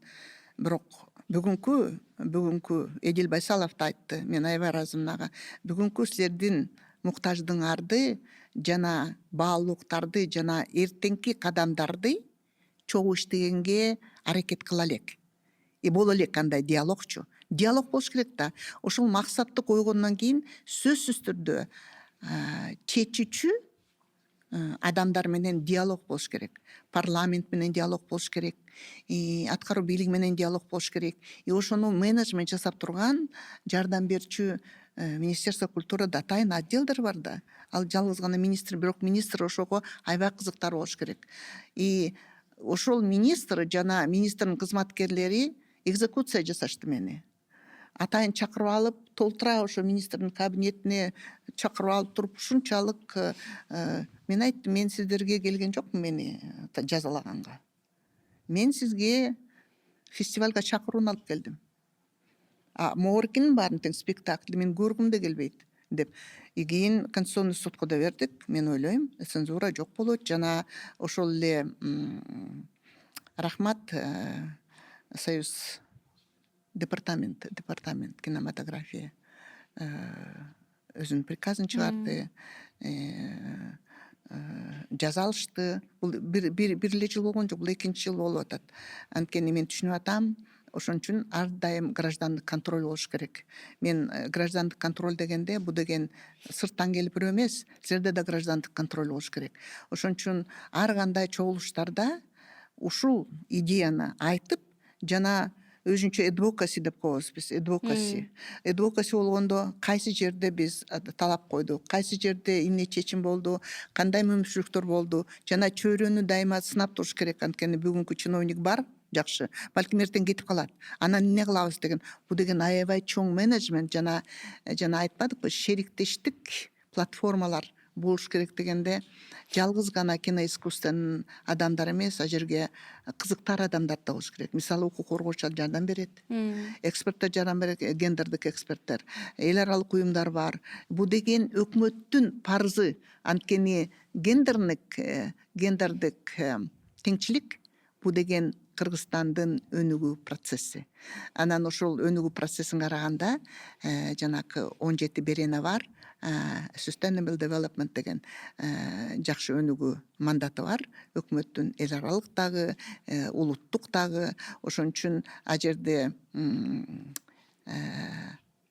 Бирок бүгүнкү Эдил Байсалов да айтты, мен аябай ыраазымын ага. Бүгүнкү силердин муктаждыгыңарды жана баалуулуктарды жана эртеңки кадамдарды чогуу иштегенге аракет кыла элек. Боло элек кандай диалогчу. Диалог болуш керек да. Ошол максатты койгондон кийин сөзсүз түрдө чечүүчү адамдар менен диалог болуш керек. Парламент менен диалог болуш керек. Аткаруу бийлиги менен диалог болуш керек. Ошону менеджмент жасап турган, жардам берчү Министерство культурада атайын отделдер бар да. Ал жалгыз гана министр, бирок министр ошого аябай кызыктар болуш керек. И ошол министр жана министрдин кызматкерлери экзекуция жасашты мени. Атайын чакырып алып, толтура ошо министрдин кабинетине чакырып алып туруп ушунчалык мен айттым, мен сиздерге келген жокмун мени жазалаганга. Мен сизге фестивалга чакырууну алып келдим. Могоркинин баарын тең спектакль мен көргүм да келбейт деп. И кийин Конституционный судко да бердик. Мен ойлойм, цензура жок болот жана ошол эле рахмат Союз департамент кинематография өзүнүн приказын чыгарды, жаза алышты. Бул бир эле жыл болгон жок, бул экинчи жыл болуп атат. Анткени мен түшүнүп атам, ошон үчүн ар дайым граждандык контроль болуш керек. Мен граждандык контроль дегенде, бу деген сырттан келип бирөө эмес, силерде да граждандык контроль болуш керек. Ошон үчүн ар кандай чогулуштарда ушул идеяны айтып, жана өзүнчө адвокаси деп коебуз биз, адвокаси болгондо кайсы жерде биз талап койдук, кайсы жерде эмне чечим болду, кандай мүмкүнчүлүктөр болду, жана чөйрөнү дайыма сынап туруш керек. Анткени бүгүнкү чиновник бар, жакшы, балким эртең кетип калат. Анан эмне кылабыз деген. Бул деген аябай чоң менеджмент жана айтпадыкпы, шериктештик платформалар болуш керек дегенде, жалгыз гана киноискусственин адамдары эмес, а жерге кызыктар адамдар да болуш керек. Мисалы, укук коргоочулар жардам берет, эксперттер жардам берет, гендердик эксперттер, эл аралык уюмдар бар. Бул деген өкмөттүн парызы. Анткени гендердик теңчилик бул деген Кыргызстандын өнүгүү процесси. Анан ошол өнүгүү процессин караганда, жанакы 17 берене бар, Sustainable Development деген жакшы өнүгүү мандаты бар. Өкмөттүн эл аралык дагы, улуттук дагы. Ошон үчүн а жерде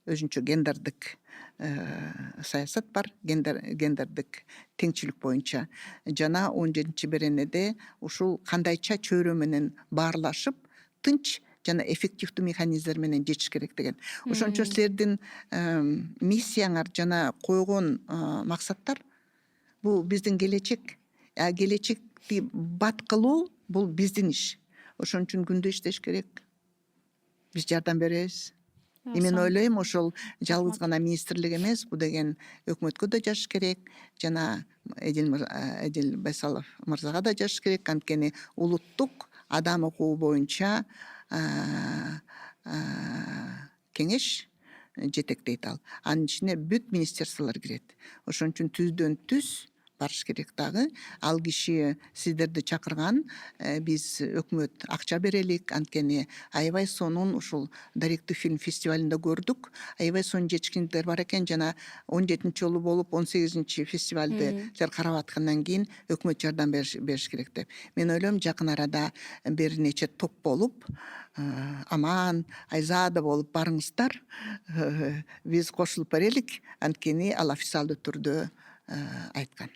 өзүнчө гендердик саясат бар, гендердик теңчилик боюнча. Жана 17 беренеде ушул кандайча чөйрө менен баарлашып, тынч жана эффективдүү механизмдер менен жетиш керек деген. Ошон үчүн силердин миссияңар жана койгон максаттар бул биздин келечек. Келечекти бат кылуу бул биздин иш. Ошон үчүн күндү иштеш керек. Биз жардам беребиз. Мен ойлойм, ошол жалгыз гана министрлик эмес, бул деген өкмөткө да жашаш керек, жана Эдил Байсалов мырзага да жашаш керек. Анткени улуттук адам укугу боюнча кеңеш жетектейт ал. Анын ичине бүт министрликтер кирет. Ошон үчүн түздөн түз барыш керек дагы. Ал киши сиздерди чакырган, биз өкмөт акча берелик. Анткени аябай сонун ушул даректүү фильм фестивалында көрдүк. Аябай сонун жетишкендиктер бар экен, жана 17-нчи жолу болуп 18-нчи фестивалды силер карап аткандан кийин өкмөт жардам бериш керек деп. Мен ойлойм, жакын арада бир нече топ болуп, аман, айзада болуп барыңыздар. Биз кошулуп берелик. Анткени ал официалдуу түрдө айткан.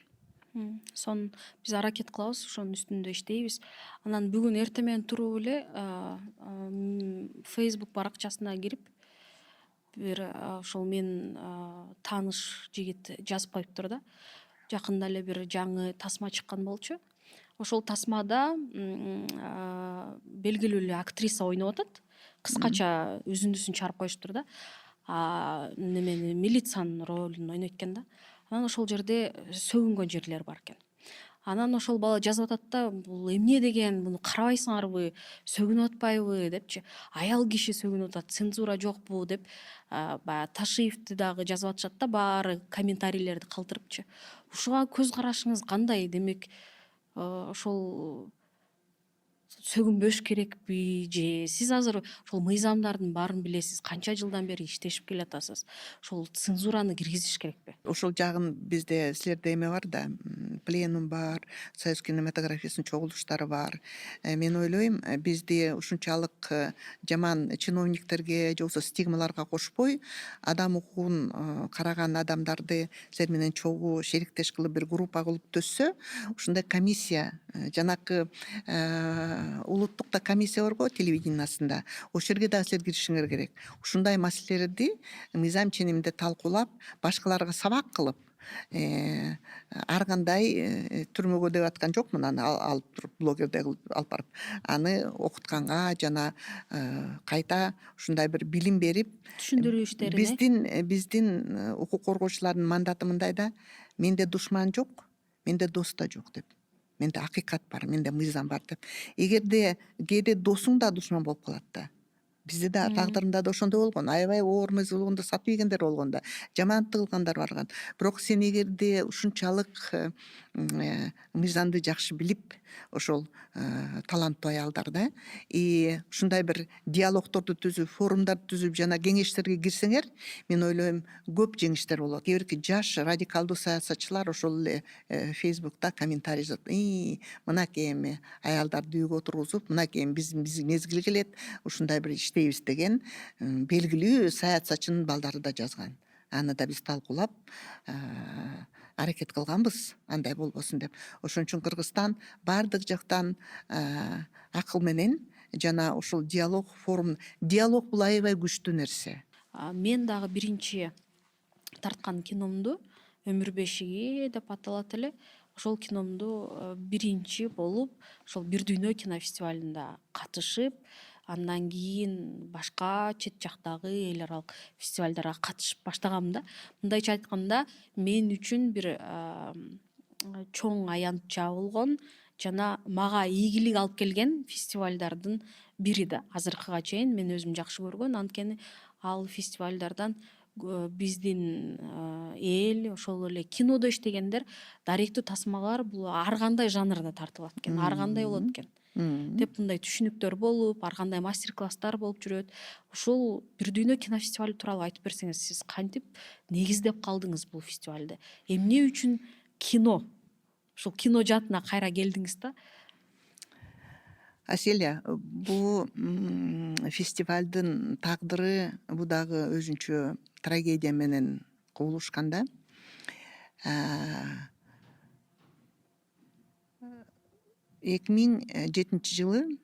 Сон биз аракет кылабыз, ошонун үстүндө иштейбиз. Анан бүгүн эртең менен туруп эле Facebook баракчасына кирип, бир ошол мен тааныш жигит жазып коюптур да. Жакында эле бир жаңы тасма чыккан болчу. Ошол тасмада белгилүү эле актриса ойноп атат. Кыскача үзүндүсүн чыгарып коюштур да. Немени, милициянын ролун ойнойт экен да. Анан ошол жерде сөгүнгөн жерлер бар экен. Анан ошол бала жазып атат да, бул эмне деген, муну карабайсыңарбы, сөгүнүп атпайбы депчи. Аял киши сөгүнүп атат, цензура жокпу деп баягы Ташиевди дагы жазып атышат да, баары комментарийлерди калтырыпчы. Ушуга көз карашыңыз кандай? Демек, ошол сөгүнбөш керекпи, же сиз азыр ошол мыйзамдардын баарын билесиз, канча жылдан бери иштешип келатасыз, ошол цензураны киргизиш керекпи? Ошол жагын бизде, силерде эме бар да, пленум бар, Союз кинематографиясынын чогулуштары бар. Мен ойлойм, бизди ушунчалык жаман чиновниктерге же болбосо стигмаларга кошпой, адам укугун караган адамдарды силер менен чогуу шериктеш кылып, бир группа кылып төссө, ушундай комиссия, жанакы улуттук да комиссия бар го телевидениесинде, ошол жерге дагы силер киришиңер керек. Ушундай маселелерди мыйзам ченеминде талкуулап, башкаларга сабак кылып, ар кандай түрмөгө деп аткан жокмун, аны алып туруп блогердей кылып алып барып, аны окутканга жана кайта ушундай бир билим берип, түшүндүрүү иштерине биздин укук коргоочулардын мандаты мындай да: менде душман жок, менде дос да жок деп. Менде акыйкат бар, менде мыйзам бар деп. Эгерде кээде досуң да душман болуп калат да. Бизде да тагдырында да ошондой болгон. Аябай оор мез болгондо сатып ийгендер болгон да, жамандык кылгандар барган. Бирок сен эгерде ушунчалык мыйзамды жакшы билип, ошол таланттуу аялдар да, и ушундай бир диалогторду түзүп, форумдарды түзүп жана кеңештерге кирсеңер, мен ойлойм көп жеңиштер болот. Кээ бирки жаш радикалдуу саясатчылар ошол эле Фейсбукта комментарий жазат: мынакей эми аялдарды үйгө отургузуп, мынакей биз мезгил келет, ушундай бир иштейбиз деген белгилүү саясатчынын балдары да жазган. Аны да биз талкуулап аракет кылганбыз андай болбосун деп. Ошон үчүн Кыргызстан баардык жактан акыл менен жана ушул диалог бул аябай күчтүү нерсе. Мен дагы биринчи тарткан киномду Өмүр бешиги деп аталат эле. Ошол киномду биринчи болуп ошол Бир дүйнө кинофестивалында катышып, андан кийин башка чет жактагы эл аралык фестивалдарга катышып баштагам да. Мындайча айтканда, мен үчүн бир чоң аянтча болгон жана мага ийгилик алып келген фестивалдардын бири да. Азыркыга чейин мен өзүм жакшы көргөн, анткени ал фестивалдардан биздин эл, ошол эле кинодо иштегендер даректүү тасмалар бул ар кандай жанрда тартылат экен, ар кандай болот экен деп мындай түшүнүктөр болуп, ар кандай мастер-класстар болуп жүрөт. Ушул Бир дүйнө кинофестивали тууралуу айтып берсеңиз, сиз кантип негиздеп калдыңыз бул фестивалды? Эмне үчүн кино? Ушул кино жаатына кайра келдиңиз да? Аселя, бул фестивалдын тагдыры бул дагы өзүнчө трагедия менен кубулушкан да. 2007 жылы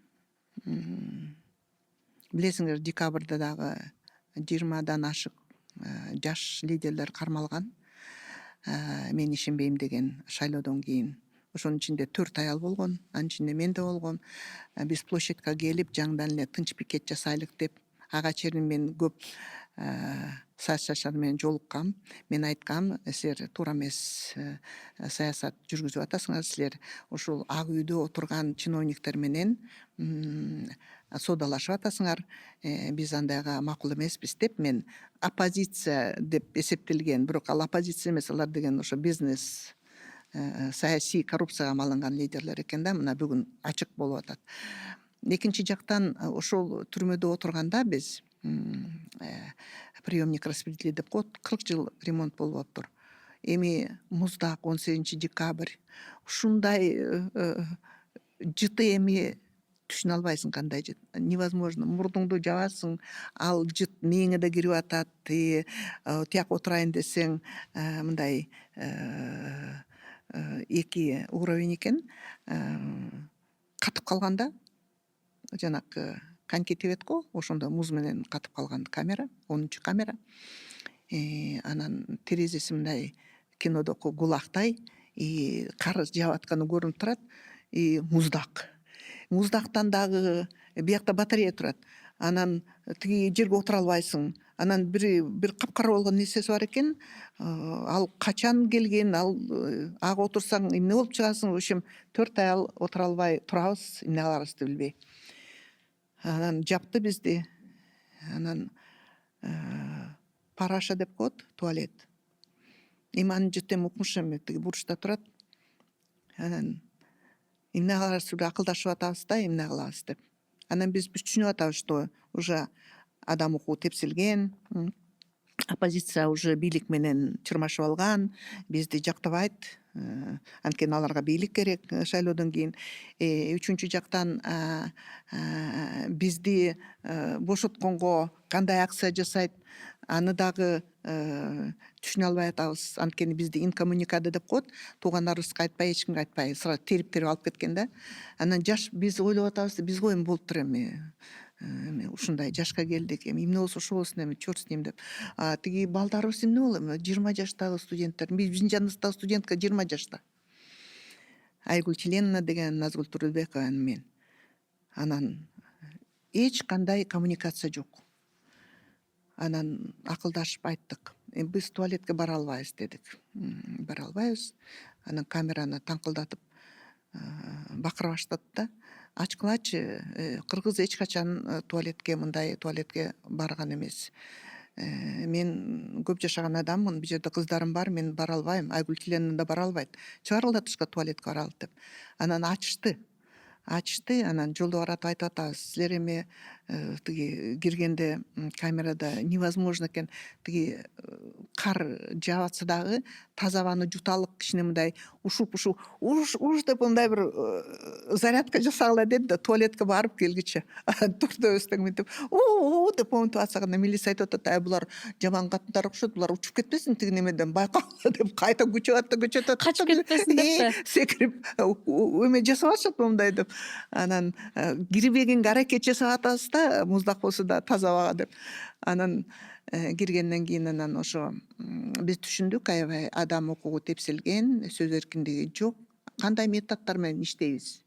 билесиңер, декабрда дагы 20дан ашык жаш лидерлер кармалган. Мен ишенбейм деген шайлоодон кийин. Ошонун ичинде 4 аял болгон, анын ичинде мен да болгом. Биз площадька келип, жаңыдан эле тынч пикет жасайлык деп, ага чейин мен көп саясатчылар менен жолуккам. Мен айткам: силер туура эмес саясат жүргүзүп атасыңар, силер ушул ак үйдө отурган чиновниктер менен соодалашып атасыңар, биз андайга макул эмеспиз деп. Мен оппозиция деп эсептелген, бирок ал оппозиция эмес, алар деген ошо бизнес, саясий коррупцияга малынган лидерлер экен да. Мына бүгүн ачык болуп атат. Экинчи жактан, ошол түрмөдө отурганда биз приемник распределитель деп коет, 40 жыл ремонт болуп атыптыр. Эми муздак 18 декабрь ушундай жыты эми түшүнө албайсың кандай жыт. Невозможно. Мурдуңду жабасың, ал жыт мээңе да кирип атат. Тияк отурайын десең, мындай эки уровень экен. Катып калганда, жанакы коньки тебет го, ошондо муз менен катып калган камера, 10-чу камера. Анан терезеси мындай кинодоку гулактай, кар жаап атканы көрүнүп турат, муздак. Муздактан дагы биякта батарея турат. Анан тиги жерге отура албайсың. Анан бир капкара болгон нерсеси бар экен. Ал качан келген, ал ага отурсаң эмне болуп чыгасың? В общем, 4 аял отура албай турабыз, эмне кыларыбызды билбей. Анан жапты бизди. Анан параша деп коет, туалет. Анын жыты укмуш эми тиги бурчта турат. Анан эмне кыларыбызды билбей акылдашып атабыз да, эмне кылабыз деп. Анан биз түшүнүп атабыз, что уже адам укугу тепселген, оппозиция уже бийлик менен чырмашып алган, бизди жактабайт. Анткени аларга бийлик керек шайлоодон кийин. Үчүнчү жактан бизди бошотконго кандай акция жасайт, аны дагы түшүнө албай атабыз. Анткени бизди инкоммуникада деп коет, туугандарыбызга айтпай, эч кимге айтпай сразу терип алып кеткен да. Анан жаш биз ойлоп атабыз, биз го эми болуптур эми ушундай жашка келдик, эми эмне болсо ошо болсун, эми черт с ним деп. Тиги балдарыбыз эмне болот, эми 20 жаштагы студенттер, биздин жаныбыздагы студентка 20 жашта. Айгүл Членовна деген Назгүл Турдубекова мен. Анан эч кандай коммуникация жок. Анан акылдашып айттык. Биз туалетке бара албайбыз дедик. Бара албайбыз. Анан камераны таңкылдатып бакыра баштады да. Ачкылачы, кыргыз эч качан мындай туалетке барган эмес. Мен көп жашаган адаммын, бул жерде кыздарым бар, мен бара албайм. Айгүл Членовна да бара албайт. Чыгарылда тышка туалетке баралы деп. Анан ачышты, анан жолдо каратып айтып атабыз, силер эми тиги киргенде камерада невозможно экен, тиги кар жаап дагы таза абаны жуталык кичине мындай ушуп уш деп мындай бир зарядка жасагыла деди да, туалетке барып келгиче төртөөбүз тең мынтип деп моментип атсак, анда милиция айтып атат, булар жаман катындар окшойт, булар учуп кетпесин тиги немеден, байкагыла деп кайта күчөп атты. Качып кетпесин деппи? Секирип эме жасап атышат момундай деп. Анан кирбегенге аракет жасап атабыз да, муздак болсо да таза абага деп. Анан киргенден кийин анан ошо биз түшүндүк, аябай адам укугу тепселген, сөз эркиндиги жок. Кандай методдор менен иштейбиз?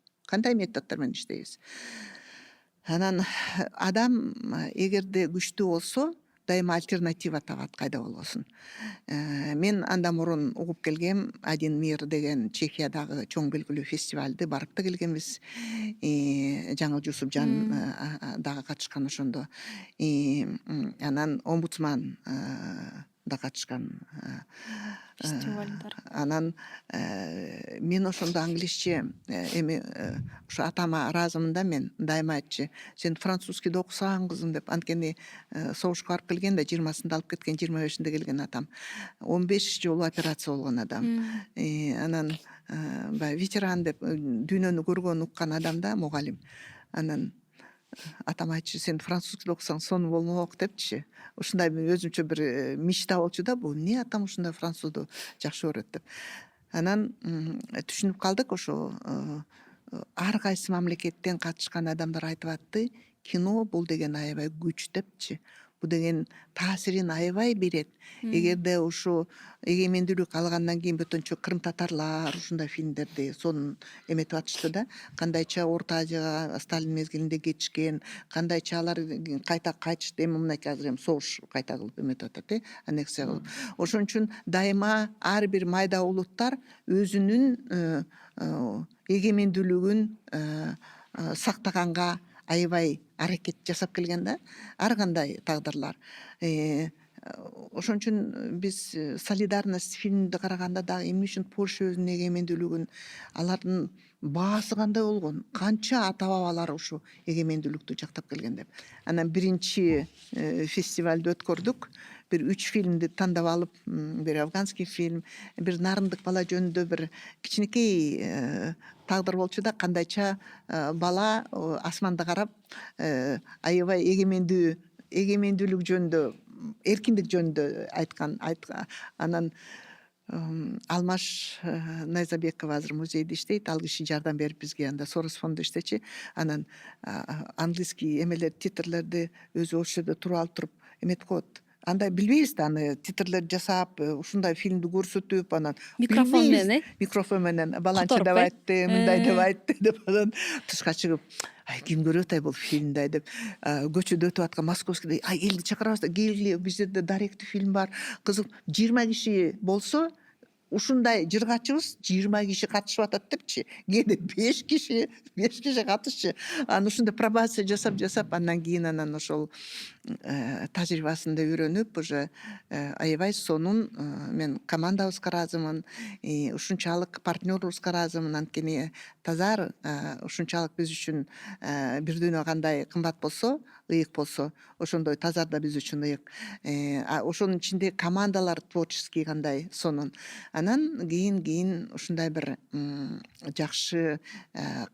Анан адам эгерде күчтүү болсо, дайыма альтернатива табат кайда болбосун. Мен андан мурун угуп келгем, Один мир деген Чехиядагы чоң белгилүү фестивалды барып да келгенбиз. Жаңыл Жусупжан дагы катышкан ошондо. Анан омбудсман да катышкан. Фестивалдар. Анан мен ошондо англисче эми ошо атама ыраазымын да, мен дайыма айтчы, сен французскийди окусаң кызым деп. Анткени согушка барып келген да, 20-сында алып кеткен, 25-inde келген атам. 15 жолу операция болгон адам. Анан баягы ветеран деп, дүйнөнү көргөн, уккан адам да, мугалим. Анан атам айтчы, сен французскийди окусаң сонун болмок депчи. Ушундай өзүмчө бир мечта болчу да, бул эмне атам ушундай французду жакшы көрөт деп. Анан түшүнүп калдык, ошо ар кайсы мамлекеттен катышкан адамдар айтып атты, кино бул деген аябай күч депчи. Бул деген таасирин аябай берет. Эгерде ушу эгемендүүлүк алгандан кийин бөтөнчө Крым татарлар ушундай фильмдерди сонун эметип атышты да, кандайча Орто Азияга Сталин мезгилинде кетишкен, кандайча алар кайта кайтышты, эми мынакей азыр эми согуш кайта кылып эметип атат, аннексия кылып. Ошон үчүн дайыма ар бир майда улуттар өзүнүн эгемендүүлүгүн сактаганга аябай аракет жасап келген да, ар кандай тагдырлар. Ошон үчүн биз Солидарность фильминди караганда дагы эмне үчүн Польша өзүнүн эгемендүүлүгүн, алардын баасы кандай болгон, канча ата бабалары ушу эгемендүүлүктү жактап келген деп. Анан биринчи фестивалды өткөрдүк. Бир 3 фильмди тандап алып, бир афганский фильм, бир Нарындык бала жөнүндө бир кичинекей тагдыр болчу да, кандайча бала асманды карап аябай эгемендүүлүк жөнүндө, эркиндик жөнүндө айткан. Анан Алмаш Найзабекова азыр музейде иштейт, ал киши жардам берип бизге, анда Сорос фонду иштечи. Анан английский эмелер, титрлерди өзү ошол жерде туруп алып туруп эметип коет. Андай билбейбиз да, аны титрлерди жасап, ушундай фильмди көрсөтүп, анан Микрофон менен, микрофон менен баланча Которуп, деп айтты, мындай деп айтты деп, анан тышка чыгып, ким көрөт бұл фильмди деп, көчөдө өтүп аткан Московскийде, элди чакырабыз да, келгиле, биз жерде даректүү фильм бар, кызык, 20 киши болсо, ушундай жыргачыбыз 20 киши катышып атат депчи, кээде 5 киши катышчы. Анан ушундай пробация жасап, андан кийин анан ошол тажрыйбасында үйрөнүп, уже аябай сонун, мен командабызга ыраазымын, ушунчалык партнерубузга ыраазымын, анткени Тазар ушунчалык биз үчүн бир дүйнө кандай кымбат болсо, ыйык болсо ошондой тазар да биз үчүн ыйык. Ошонун ичинде командалар творческий кандай сонун. Анан кийин ушундай бир жакшы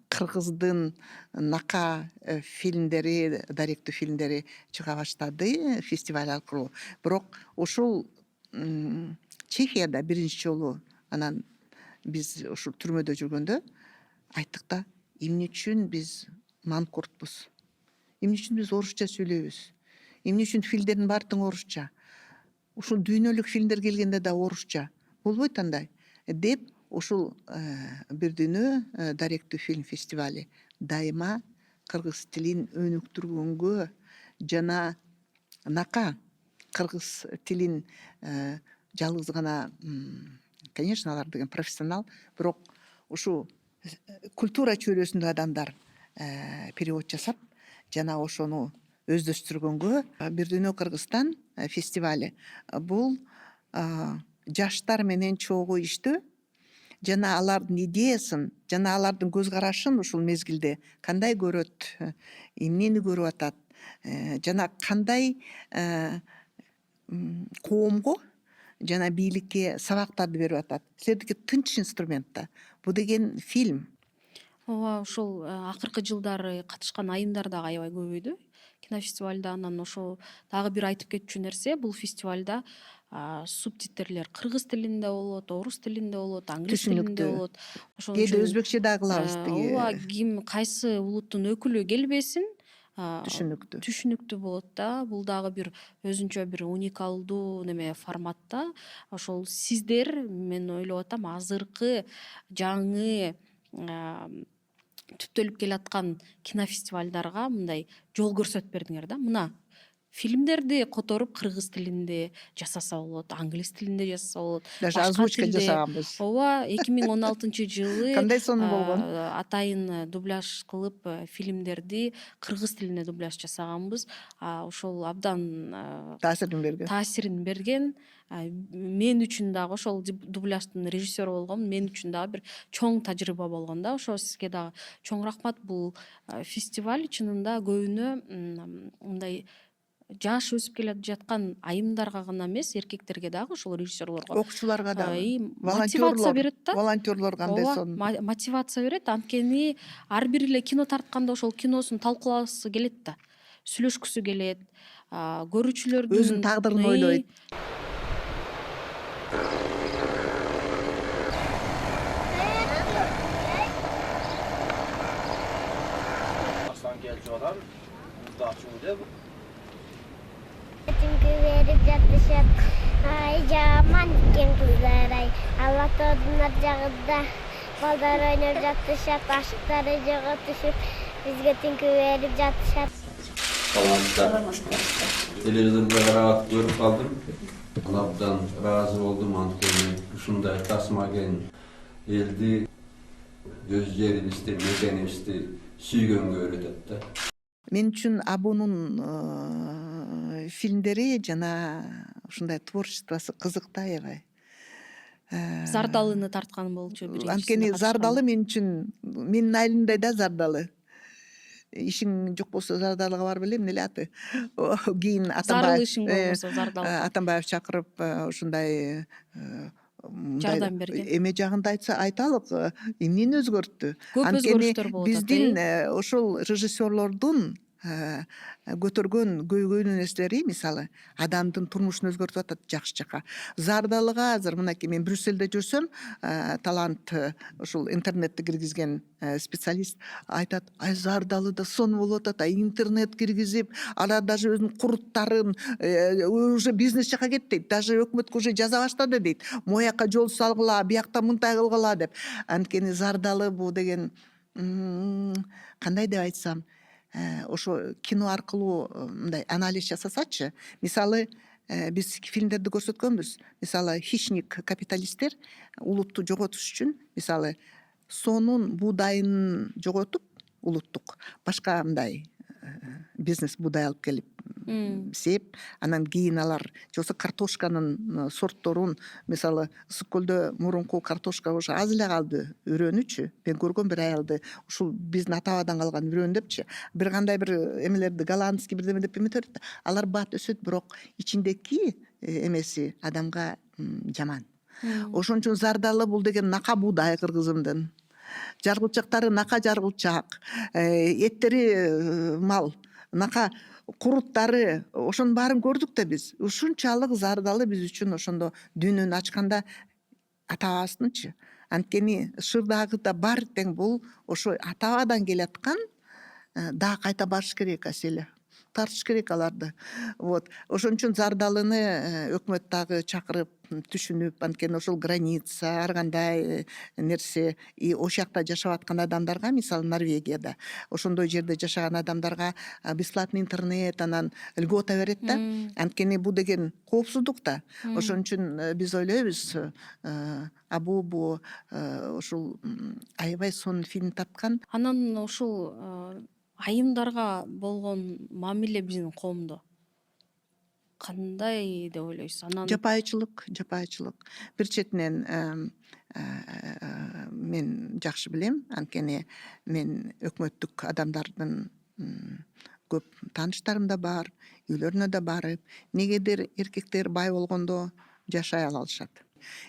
кыргыздын нака фильмдери, даректүү фильмдери чыга баштады фестиваль аркылуу. Бирок ушул Чехияда биринчи жолу анан биз ушул түрмөдө жүргөндө айттык да, эмне үчүн биз манкуртпуз, эмне үчүн биз орусча сүйлөйбүз, эмне үчүн фильмдердин баары тең орусча, ушул дүйнөлүк фильмдер келгенде да орусча болбойт андай деп, ушул Бир-Дүйнө даректүү фильм фестивали дайыма кыргыз тилин өнүктүргөнгө жана нака кыргыз тилин жалгыз гана, конечно, алар деген профессионал, бирок ушу культура чөйрөсүндө адамдар перевод жасап жана ошону өздөштүргөнгө Бир-Дүйнө Кыргызстан фестивале бул жаштар менен чогуу иштөө жана алардын идеясын жана алардын көз карашын ушул мезгилде кандай көрөт, эмнени көрүп атат, жана кандай коомго жана бийликке сабактарды берип атат. Силердики тынч инструмент да. Бул деген фильм. ооба, ошол акыркы жылдары катышкан айымдар дагы аябай көбөйдү кинофестивалда. Анан ошол дагы бир айтып кетчү нерсе, бул фестивалда субтитрлер кыргыз тилинде болот, орус тилинде болот, англис тилинде болот. Ошон Кээде үчүн өзбекче да кылабыз ооба, тиги. ким кайсы улуттун өкүлү келбесин Түшүнүктүү. түшүнүктүү болот да. Бул дагы бир өзүнчө бир уникалдуу неме форматта. Ошол сиздер, мен ойлоп атам, азыркы жаңы түптөлүп келаткан кинофестивалдарга мындай жол көрсөтүп бердиңер да. Мына фильмдерди которуп кыргыз тилинде жасаса болот, англис тилинде жасаса болот, Даже башка озвучка тилде. жасаганбыз. Ооба, 2016 жылы Кандай сонун болгон? атайын дубляж кылып фильмдерди кыргыз тилине дубляж жасаганбыз. Ошол абдан таасирин берген. Мен үчүн дагы ошол дубляждын режиссеру болгом, мен үчүн дагы бир чоң тажрыйба болгон да. Ошо сизге дагы чоң рахмат. Бул фестиваль чынында көбүнө мындай жаш өсүп келе жаткан айымдарга гана эмес, эркектерге дагы, ошол режиссерлорго, окуучуларга дагы, мотивация берет да. волонтерлор кандай сонун. Мотивация берет. Анткени ар бир эле кино тартканда ошол киносун талкуулагысы келет да, сүйлөшкүсү келет, көрүүчүлөрдүн Өзүнүн тагдырын ойлойт. Aslan gelci olan buzda açıldı. Çünkü verip yatışıp ay jaman diken kızlar ay Allah tadına jağıda balдар oynayıp yatışıp aşıkları joğa düşüp bizge çünkü verip yatışıp. Televizorda rahat görüp kaldım. Allah'tan razı oldum antkeni. Uşunday tasmagen eldi gözleri isti, medeni isti, süygöngü öğretetti. Мен үчүн Абунун фильмдери жана ушундай творчествосу кызыктуу аябай. Зардалыны тарткан болчу биринчисинде. Анткени Зардалы мен үчүн менин айылымда да Зардалы. Ишиң жок болсо Зардалыга барып эле, эмне эле аты. Кийин Зарыл ишиң болбосо Зардалы. Атамбаев чакырып ушундай жардам берген. Эме жагында айталык, эмнени өзгөрттү. Көп өзгөрүштөр болуп атат. Биздин ошол режиссерлордун көтөргөн көйгөйнү нерселери, мисалы, адамдын турмушун өзгөртүп атат жакшы жака. Зардалыга азыр мынакей мен Брюссельде жүрсөм, талант ушул интернетти киргизген специалист айтат, ай Зардалыда сонун болуп атат, интернет киргизип, алар даже өзүнүн куруттарын уже бизнес жака кетти дейт, даже өкмөткө уже жаза баштады дейт. Мояка жол салгыла, биякта мындай кылгыла деп. Анткени Зардалы бул деген кандай деп айтсам, ошо кино аркылуу мындай анализ жасасачы, мисалы, биз фильмдерди көрсөткөнбүз. Мисалы, хищник капиталисттер улутту жоготуш үчүн, мисалы, сонун буудайын жоготуп улуттук башка мындай бизнес буудай алып келип сеп, анан кийин алар же болбосо картошканын сортторун, мисалы ысык көлдө мурунку картошка ошо аз эле калды үрөнүчү. Мен көргөм бир аялды, ушул биздин ата бабадан калган үрөн депчи, бир кандай бир эмелерди голландский бирдеме деп эметет да. Алар бат өсөт, бирок ичиндеки эмеси адамга жаман. Ошон үчүн зардалы бул деген нака буудай кыргызымдын. Жаргылчактары нака жаргылчак, эттери мал, нака куруттары, ошонун баарын көрдүк да биз. Ушунчалык зардалы биз үчүн ошондо дүйнөнү ачканда ата бабасынчы. Анткени шырдагы да бар тең бул ошо ата бабадан келаткан, да кайта барыш керек аселе. Тартыш керек аларды. Вот. Ошон үчүн зардалыны өкмөт дагы чакырып, түшүнүп, анткени ошол граница, ар кандай нерсе, и ошол жакта жашап аткан адамдарга, мисалы Норвегияда, ошондой жерде жашаган адамдарга бесплатный интернет, анан льгота берет да. Анткени бул деген коопсуздук да. Ошон үчүн биз ойлойбуз, бул ушул аябай сонун фильм тапкан. Анан ушул айымдарга болгон мамиле биздин коомдо кандай деп ойлойсуз? Анан Жапайычылык. Бир четинен мен жакшы билем, анткени мен өкмөттүк адамдардын көп тааныштарым да бар, үйлөрүнө да барып, негедир эркектер бай болгондо жашай алышат.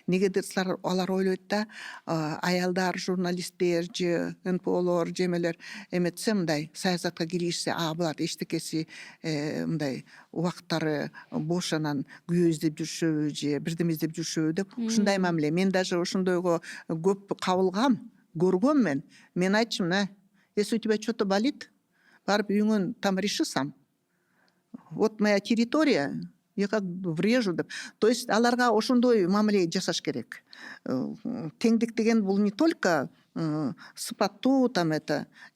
Негедир алар ойлойт да, аялдар, журналисттер же НПОлор же эмелер эметсе, мындай саясатка киришсе, булар эчтекеси мындай убакыттары бош, анан күйөө издеп жүрүшөбү же бирдеме издеп жүрүшөбү деп ушундай мамиле. Мен даже ошондойго көп кабылгам, көргөм мен. Мен айтчумун, если у тебя что-то болит, барып үйүңөн там реши сам. Вот моя территория, я как бы врежу деп. То есть аларга ошондой мамиле жасаш керек. Теңдик деген бул не только сыпаттуу там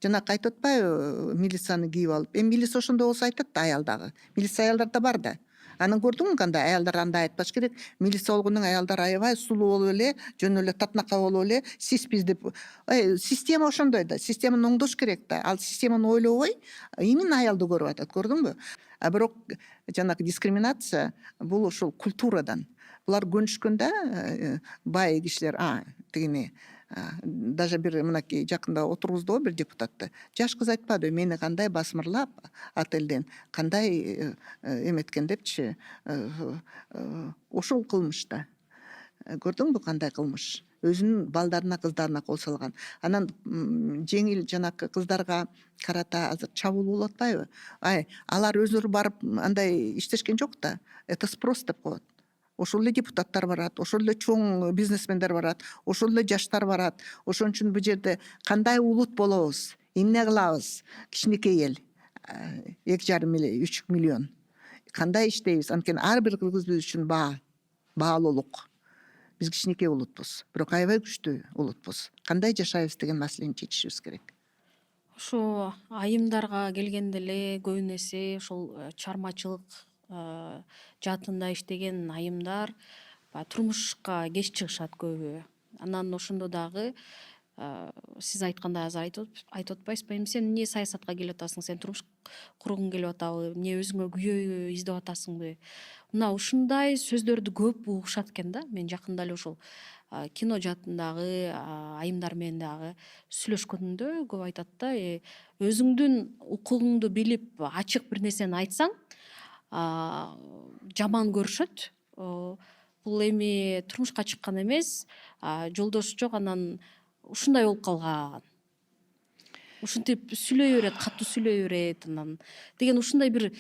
жанакы айтып атпайбы, милицияны кийип алып. Милиция ошондой болсо айтат да, аялдагы. Милиция аялдарда бар да. Анан көрдүңбү кандай аялдар андай айтпаш керек. Милиция болгондон аялдар аябай сулуу болуп эле, жөн эле татнака болуп эле, сиспиз деп. Система ошондой да. Системаны оңдош керек да. Ал системаны ойлобой, именно аялды көрүп атат, көрдүңбү? Бирок жанакы дискриминация бул ошол культурадан. Булар көнүшкөндө бай кишилер, тигини даже бир мынакей жакында отургузду бир депутатты. Жаш кыз айтпады, мени кандай басмырлап отелден, кандай эметкен депчи. Ошол кылмыш да. Көрдүңбү кандай кылмыш? Өзүнүн балдарына, кыздарына кол салган. Анан жеңил жанакы кыздарга карата азыр чабуул болуп атпайбы? Алар өзүлөрү барып андай иштешкен жок да. Это спрос деп коет. Ошол эле депутаттар барат, ошол эле чоң бизнесмендер барат, ошол эле жаштар барат. Ошон үчүн бул жерде кандай улут болобуз, эмне кылабыз? Кичинекей эл, 2,5 миллион, 3 миллион. Кандай иштейбиз? Анткени ар бир кыргыз биз үчүн баалуулук. Биз кичинекей улутпуз, бирок аябай күчтүү улутпуз. Кандай жашайбыз деген маселени чечишибиз керек. Ошо айымдарга келгенде эле көбүн эсе ошол чармачылык жаатында иштеген айымдар турмушка кеч чыгышат көбү. Анан ошондо дагы сиз айткандай азыр айтып атпайсызбы, эми сен эмне саясатка келип атасың, сен турмуш кургуң келип атабы, эмне өзүңө күйөө издеп атасыңбы? Мына ушундай сөздөрдү көп угушат экен да. Мен жакында эле ошол кино жаатындагы айымдар менен дагы сүйлөшкөндө көп айтат да, өзүңдүн укугуңду билип ачык бир нерсени айтсаң, жаман көрүшөт. Бул эми турмушка чыккан эмес, жолдошу жок, анан ушундай болуп калган. Ушинтип сүйлөй берет, катуу сүйлөй берет, анан деген ушундай бир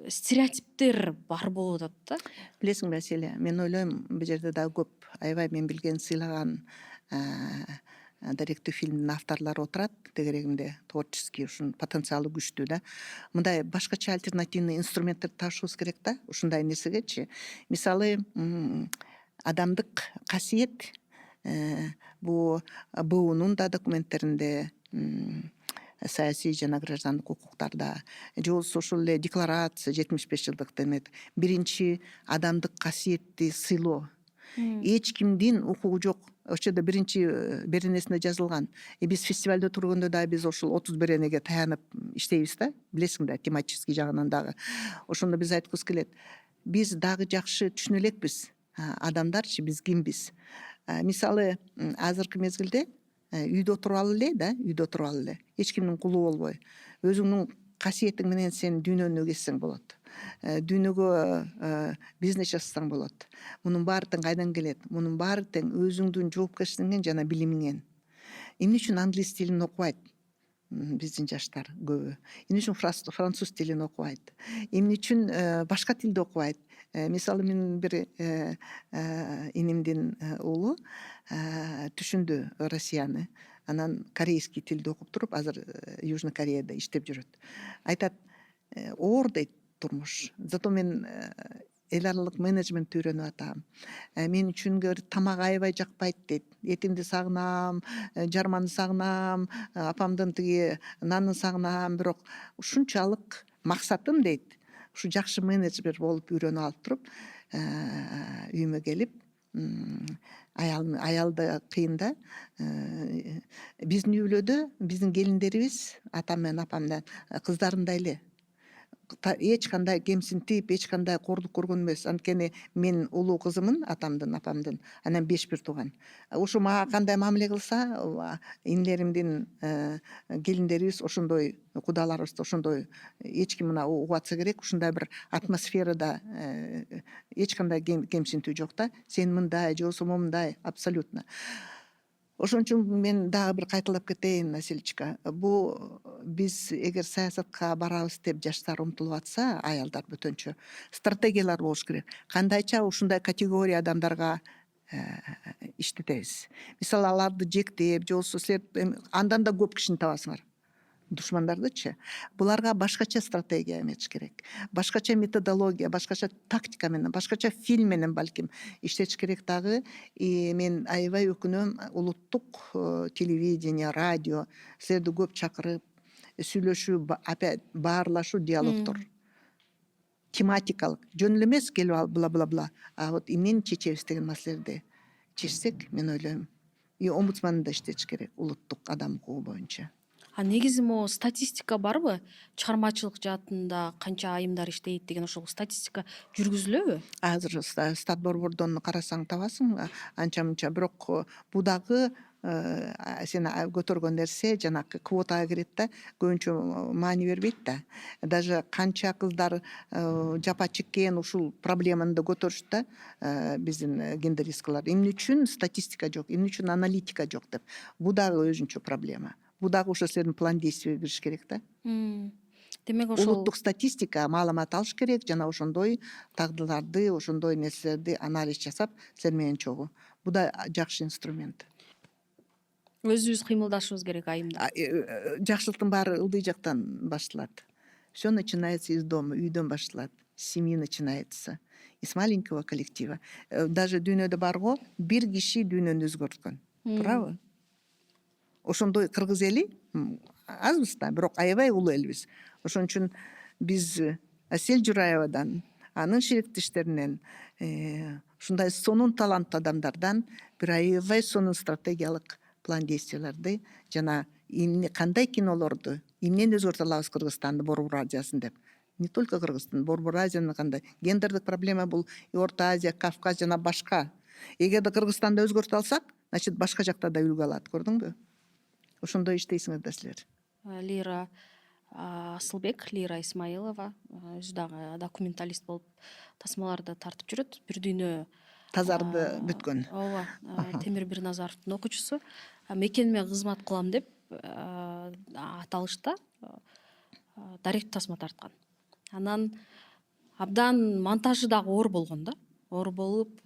стереотиптер бар болуп атат да. Билесиңби, Аселя, мен ойлойм, бул жерде дагы көп аябай мен билген, сыйлаган даректүү фильмдин авторлору отурат, тегерегинде творческий ушун потенциалы күчтүү да. Мындай башкача альтернативный инструменттерди табышыбыз керек да, ушундай нерсегечи. Мисалы, адамдык касиет бул БУнун да документтеринде, саясий жана граждандык укуктарда, же болбосо ошол эле декларация 75 жылдык демек биринчи адамдык касиетти сыйлоо. эч кимдин укугу жок. Ошо да биринчи беренесинде жазылган. Биз фестивалда турганда да биз ошол 30 беренеге таянып иштейбиз да, билесиң да, тематический жагынан дагы. Ошондо биз айткыбыз келет. Биз дагы жакшы түшүнө элекпиз. Адамдарчы биз кимбиз? Мисалы, азыркы мезгилде үйдө отуруп алып эле да, үйдө отуруп алып эле. Эч кимдин кулу болбой. Өзүңнүн касиетиң менен сен дүйнөнү кезсең болот. Дүйнөгө бизнес жасасаң болот. Мунун баары тең кайдан келет? Мунун баары тең өзүңдүн жоопкерчилигиңен жана билимиңен. Эмне үчүн англис тилин окубайт? Биздин жаштар көбү. Эмне үчүн француз тилин окубайт? Эмне үчүн башка тилди окубайт? Мисалы, менин бир инимдин уулу түшүндү Россияны. Анан корейский тилди окуп туруп, азыр Южный Кореяда иштеп жүрөт. Айтат, оор дейт турмуш. Зато мен эл аралык менеджментти үйрөнүп атам. Мен үчүн тамак аябай жакпайт дейт. Этимди сагынам, жарманы сагынам, апамдын тиги нанын сагынам, бирок ушунчалык максатым дейт. Ушу жакшы менеджер болуп үйрөнүп алып туруп, үйүмө келип, аялда кыйын да. Биздин үй бүлөдө биздин келиндерибиз атам менен апамдан кыздарымдай эле. Эч кандай кемсинтип, эч кандай кордук көргөн эмес. Анткени мен улуу кызымын, атамдын, апамдын. Анан 5 бир тууган. Ошо мага кандай мамиле кылса, инилеримдин келиндерибиз ошондой, кудаларыбыз да ошондой. Эч ким мына угуп атса керек, ушундай бир атмосферада эч кандай кемсинтүү жок да. Сен мындай, же болбосо момундай, абсолютно. Ошон үчүн мен дагы бир кайталап кетейин, Населечка. Бул биз эгер саясатка барабыз деп жаштар умтулуп атса, аялдар бөтөнчө стратегиялар болуш керек. Кандайча ушундай категория адамдарга иштетебиз. Мисалы, аларды жектеп, же болбосо силер андан да көп кишини табасыңар. Душмандардычы. Буларга башкача стратегия эметиш керек. Башкача методология, башкача тактика менен, башкача фильм менен балким иштетиш керек дагы. Мен аябай өкүнөм, улуттук телевидение, радио силерди көп чакырып, сүйлөшүү, опять баарлашуу, диалогдор. Тематикалык, жөн эле эмес келип алып бла-бла-бла. А вот эмнени чечебиз деген маселелерди чечсек, мен ойлойм. Омбудсманды да иштетиш керек, улуттук адам укугу боюнча. Негизи могу статистика барбы? Чыгармачылык жаатында канча айымдар иштейт деген ошол статистика жүргүзүлөбү? Азыр Статборбордон карасаң табасың, анча мынча. Бирок бул дагы сен көтөргөн нерсе жанакы квотага кирет да, көбүнчө маани бербейт да. Даже канча кыздар жапа чеккен ушул проблеманы да көтөрүшүт да, биздин гендеристкалар. Эмне үчүн статистика жок, эмне үчүн аналитика жок деп. Бул дагы өзүнчө проблема. Бул дагы ошо силердин план действия кириш керек да. Демек ошол Улуттук статистика маалымат алыш керек, жана ошондой тагдыларды, ошондой нерселерди анализ жасап, силер менен чогуу. Бул да жакшы инструмент. өзүбүз кыймылдашыбыз керек айымда. Жакшылыктын баары ылдый жактан башталат. Все начинается из дома, үйдөн башталат. С семьи начинается. Из маленького коллектива. Даже дүйнөдө барго бир киши дүйнөнү өзгөрткөн. Туурабы? Ошондой кыргыз эли азбыз да, бирок аябай улуу элбиз. Ошон үчүн биз Асель Жураевадан, анын шериктештеринен, ушундай сонун таланттуу адамдардан бир аябай сонун стратегиялык план действияларды жана кандай кинолорду, эмнени өзгөртө алабыз Кыргызстанды, Борбор Азиясын деп. Не только Кыргызстан, Борбор Азияны кандай. Гендердик проблема бул Орто Азия, Кавказ жана башка. Эгерде Кыргызстанды өзгөртө алсак, значит башка жакта да үлгү алат, көрдүңбү? Ошондой иштейсиңер да силер. Лира Асылбек, Лира Исмаилова өзү дагы документалист болуп тасмаларды тартып жүрөт. Бир дүйнө Тазарды бүткөн. Ооба, Темир Бирназаровдун окуучусу. Мекениме кызмат кылам деп аталышта даректүү тасма тарткан. Анан абдан монтажы дагы оор болгон да. Оор болуп,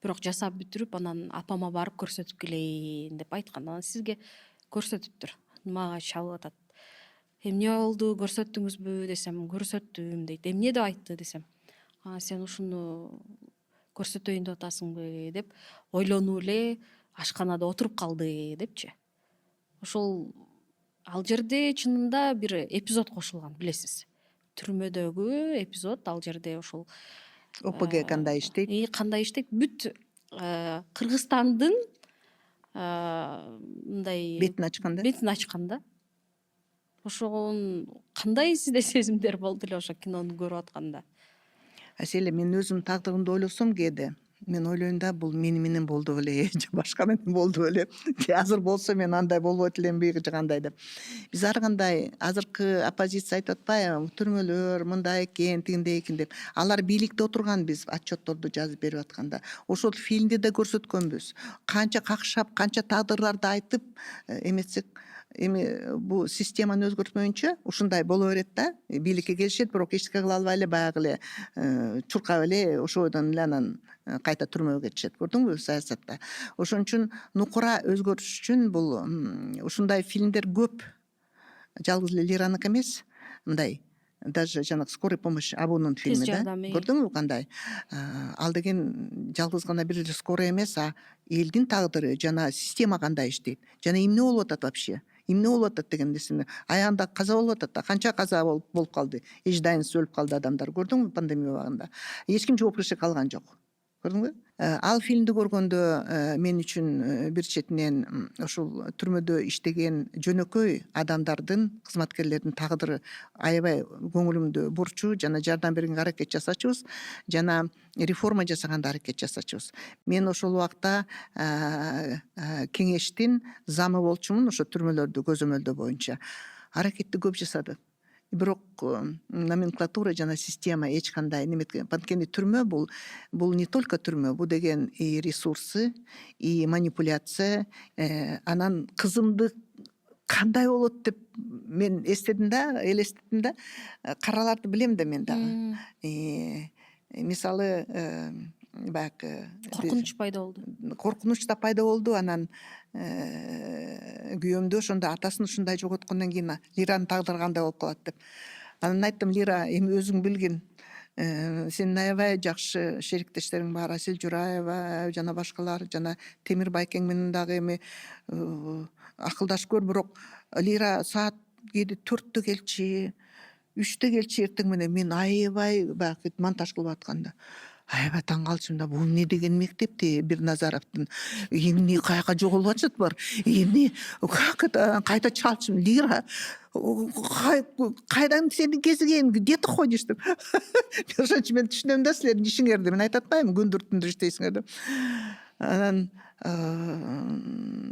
бирок жасап бүтүрүп, анан апама барып көрсөтүп келейин деп айткан. Анан сизге көрсөтүптүр. Мага чалып атат. Эмне болду, көрсөттүңүзбү десем, көрсөттүм дейт. Эмне деп айтты десем, сен ушуну көрсөтөйүн деп атасыңбы деп ойлонуп эле ашканада отуруп калды депчи. Ошол ал жерде чынында бир эпизод кошулган, билесиз. Түрмөдөгү эпизод ал жерде ошол ОПГ кандай иштейт? Кандай иштейт? Бүт Кыргызстандын мындай бетин ачкан да ошон кандай сизде сезимдер болду эле ошо кинону көрүп атканда? Әселе мен өзүм тагдырымды ойлосом кээде мен ойлойм да бул менен болду беле же башка менен болду беле азыр болсо мен андай болбойт эленби же кандай деп. Биз ар кандай азыркы оппозиция айтып атпайбы түрмөлөр мындай экен тигиндей экен деп, алар бийликте отурган биз отчетторду жазып берип атканда ошол фильмде да көрсөткөнбүз, канча какшап канча тагдырларды айтып эметсек эми бул системаны өзгөртмөйүнчө ушундай боло берет да, бийликке келишет бирок эчтеке кыла албай эле баягы эле чуркап эле ошойдон эле анан кайта түрмөгө кетишет, көрдүңбү саясатта. Ошон үчүн нукура өзгөрүш үчүн бул ушундай фильмдер көп, жалгыз эле Лираныкы эмес, мындай даже жанагы скорый помощь Абунун фильми да, көрдүңбү кандай ал деген жалгыз гана бир эле скорый эмес, а элдин тагдыры жана система кандай иштейт жана эмне болуп атат вообще, эмне болуп атат деген нерсени аягында каза болуп атат да, канча каза болуп калды, эч дайынсыз өлүп калды адамдар, көрдүңбү пандемия убагында эч ким жоопкерчилик алган жок, көрдүңбү? Ал фильмди көргөндө мен үчүн бир четинен ушул түрмөдө иштеген жөнөкөй адамдардын, кызматкерлердин тагдыры аябай көңүлүмдү бурчу жана жардам бергенге аракет жасачубуз жана реформа жасаганга аракет жасачубуз. Мен ошол убакта кеңештин замы болчумун ошо түрмөлөрдү көзөмөлдөө боюнча. Аракетти көп жасадык. Бирок номенклатура жана система эч кандай неметкен. Анткени түрмө бул не только түрмө, бул деген и ресурсы, и манипуляция. Анан кызымды кандай болот деп мен элестетим да, караларды билем да мен дагы. Мисалы баягы Коркунуч пайда болду. Коркунуч да пайда болду. Анан күйөөмдү ошондо атасын ушундай жоготкондон кийин Лиранын тагдыры кандай болуп калат деп. Анан айттым, Лира, эми өзүң билгин, сенин аябай жакшы шериктештериң бар, Асель Жураева жана башкалар, жана Темир Байкең менен дагы эми акылдашып көр, бирок Лира саат кээде 4-тө келчи, 3-тө келчи эртең менен мен аябай баягы монтаж кылып атканда аябай таң калчумун да, бул эмне деген мектепти Бирназаровдун эмне каяка жоголуп атышат бар, эмне как это кайта чалчым, Лира кайдан сени кезиген, где ты ходишь деп. Ошончо мен түшүнөм да силердин ишиңерди, мен айтып атпаймынбы күндүр түндүр иштейсиңер деп. Анан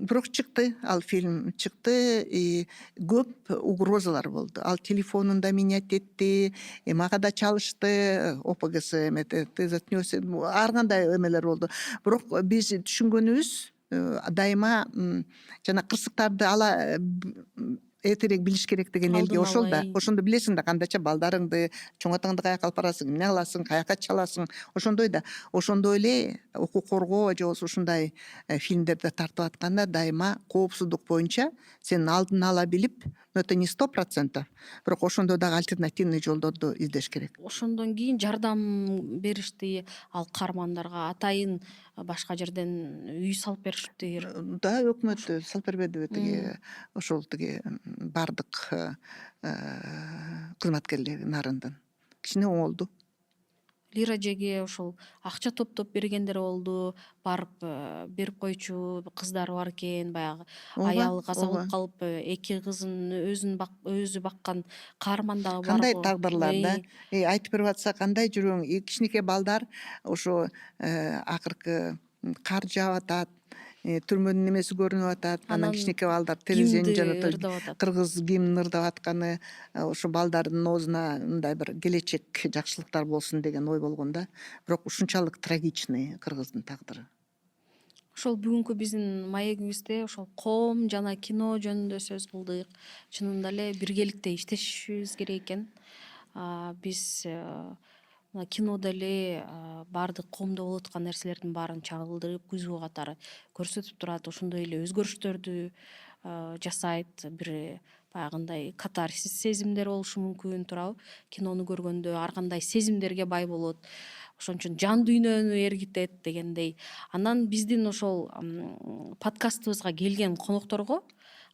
бирок чыкты, ал фильм чыкты, и көп угрозалар болду. Ал телефонунда менять этти, мага да чалышты, ОПГС ты заткнешься, ар кандай эмелер болду. Бирок биз түшүнгөнүбүз дайыма жана кырсыктарды ала эртерээк билиш керек деген элге ошол да. Ошондо билесиң да кандайча балдарыңды, чоң атаңды каяка алып барасың, эмне кыласың, каяка чаласың, ошондой да. Ошондой эле укук коргоо же болбосо ушундай фильмдерди тартып атканда дайыма коопсуздук боюнча сен алдын ала билип, но это не 100%, бирок ошондой дагы альтернативный жолдорду издеш керек. Ошондон кийин жардам беришти ал каармандарга, атайын башка жерден үй салып беришиптир. Да, өкмөт салып бербедиби тиги ошол тиги бардык кызматкерлердин нарындан. Кичине оңолду. Лира эжеге ошол акча топтоп бергендер болду, барып берип койчу кыздары бар экен, баягы аялы каза болуп калып, 2 кызын өзү баккан каарман дагы бар. Кандай тагдырлар да. Айтып берип атса кандай жүрөң, кичинекей балдар ошо акыркы кар жаап атат, түрмөнүн немеси көрүнүп атат, анан кичинекей балдар терезени жанагы кыргыз гимнин ырдап атканы, ошо балдардын оозуна мындай бир келечек жакшылыктар болсун деген ой болгон да. Бирок ушунчалык трагичный кыргыздын тагдыры. Ошол бүгүнкү биздин маегибизде ошол коом жана кино жөнүндө сөз кылдык. Чынында эле биргеликте иштешибиз керек экен. Биз кинодо эле баардык коомдо болуп аткан нерселердин баарын чагылдырып, күзгү катары көрсөтүп турат. Ошондой эле өзгөрүштөрдү жасайт. Бир баягындай катарсис сезимдер болушу мүмкүн, туурабы? Кинону көргөндө ар кандай сезимдерге бай болот. Ошон үчүн жан дүйнөнү эргитет дегендей. Анан биздин ошол подкастыбызга келген конокторго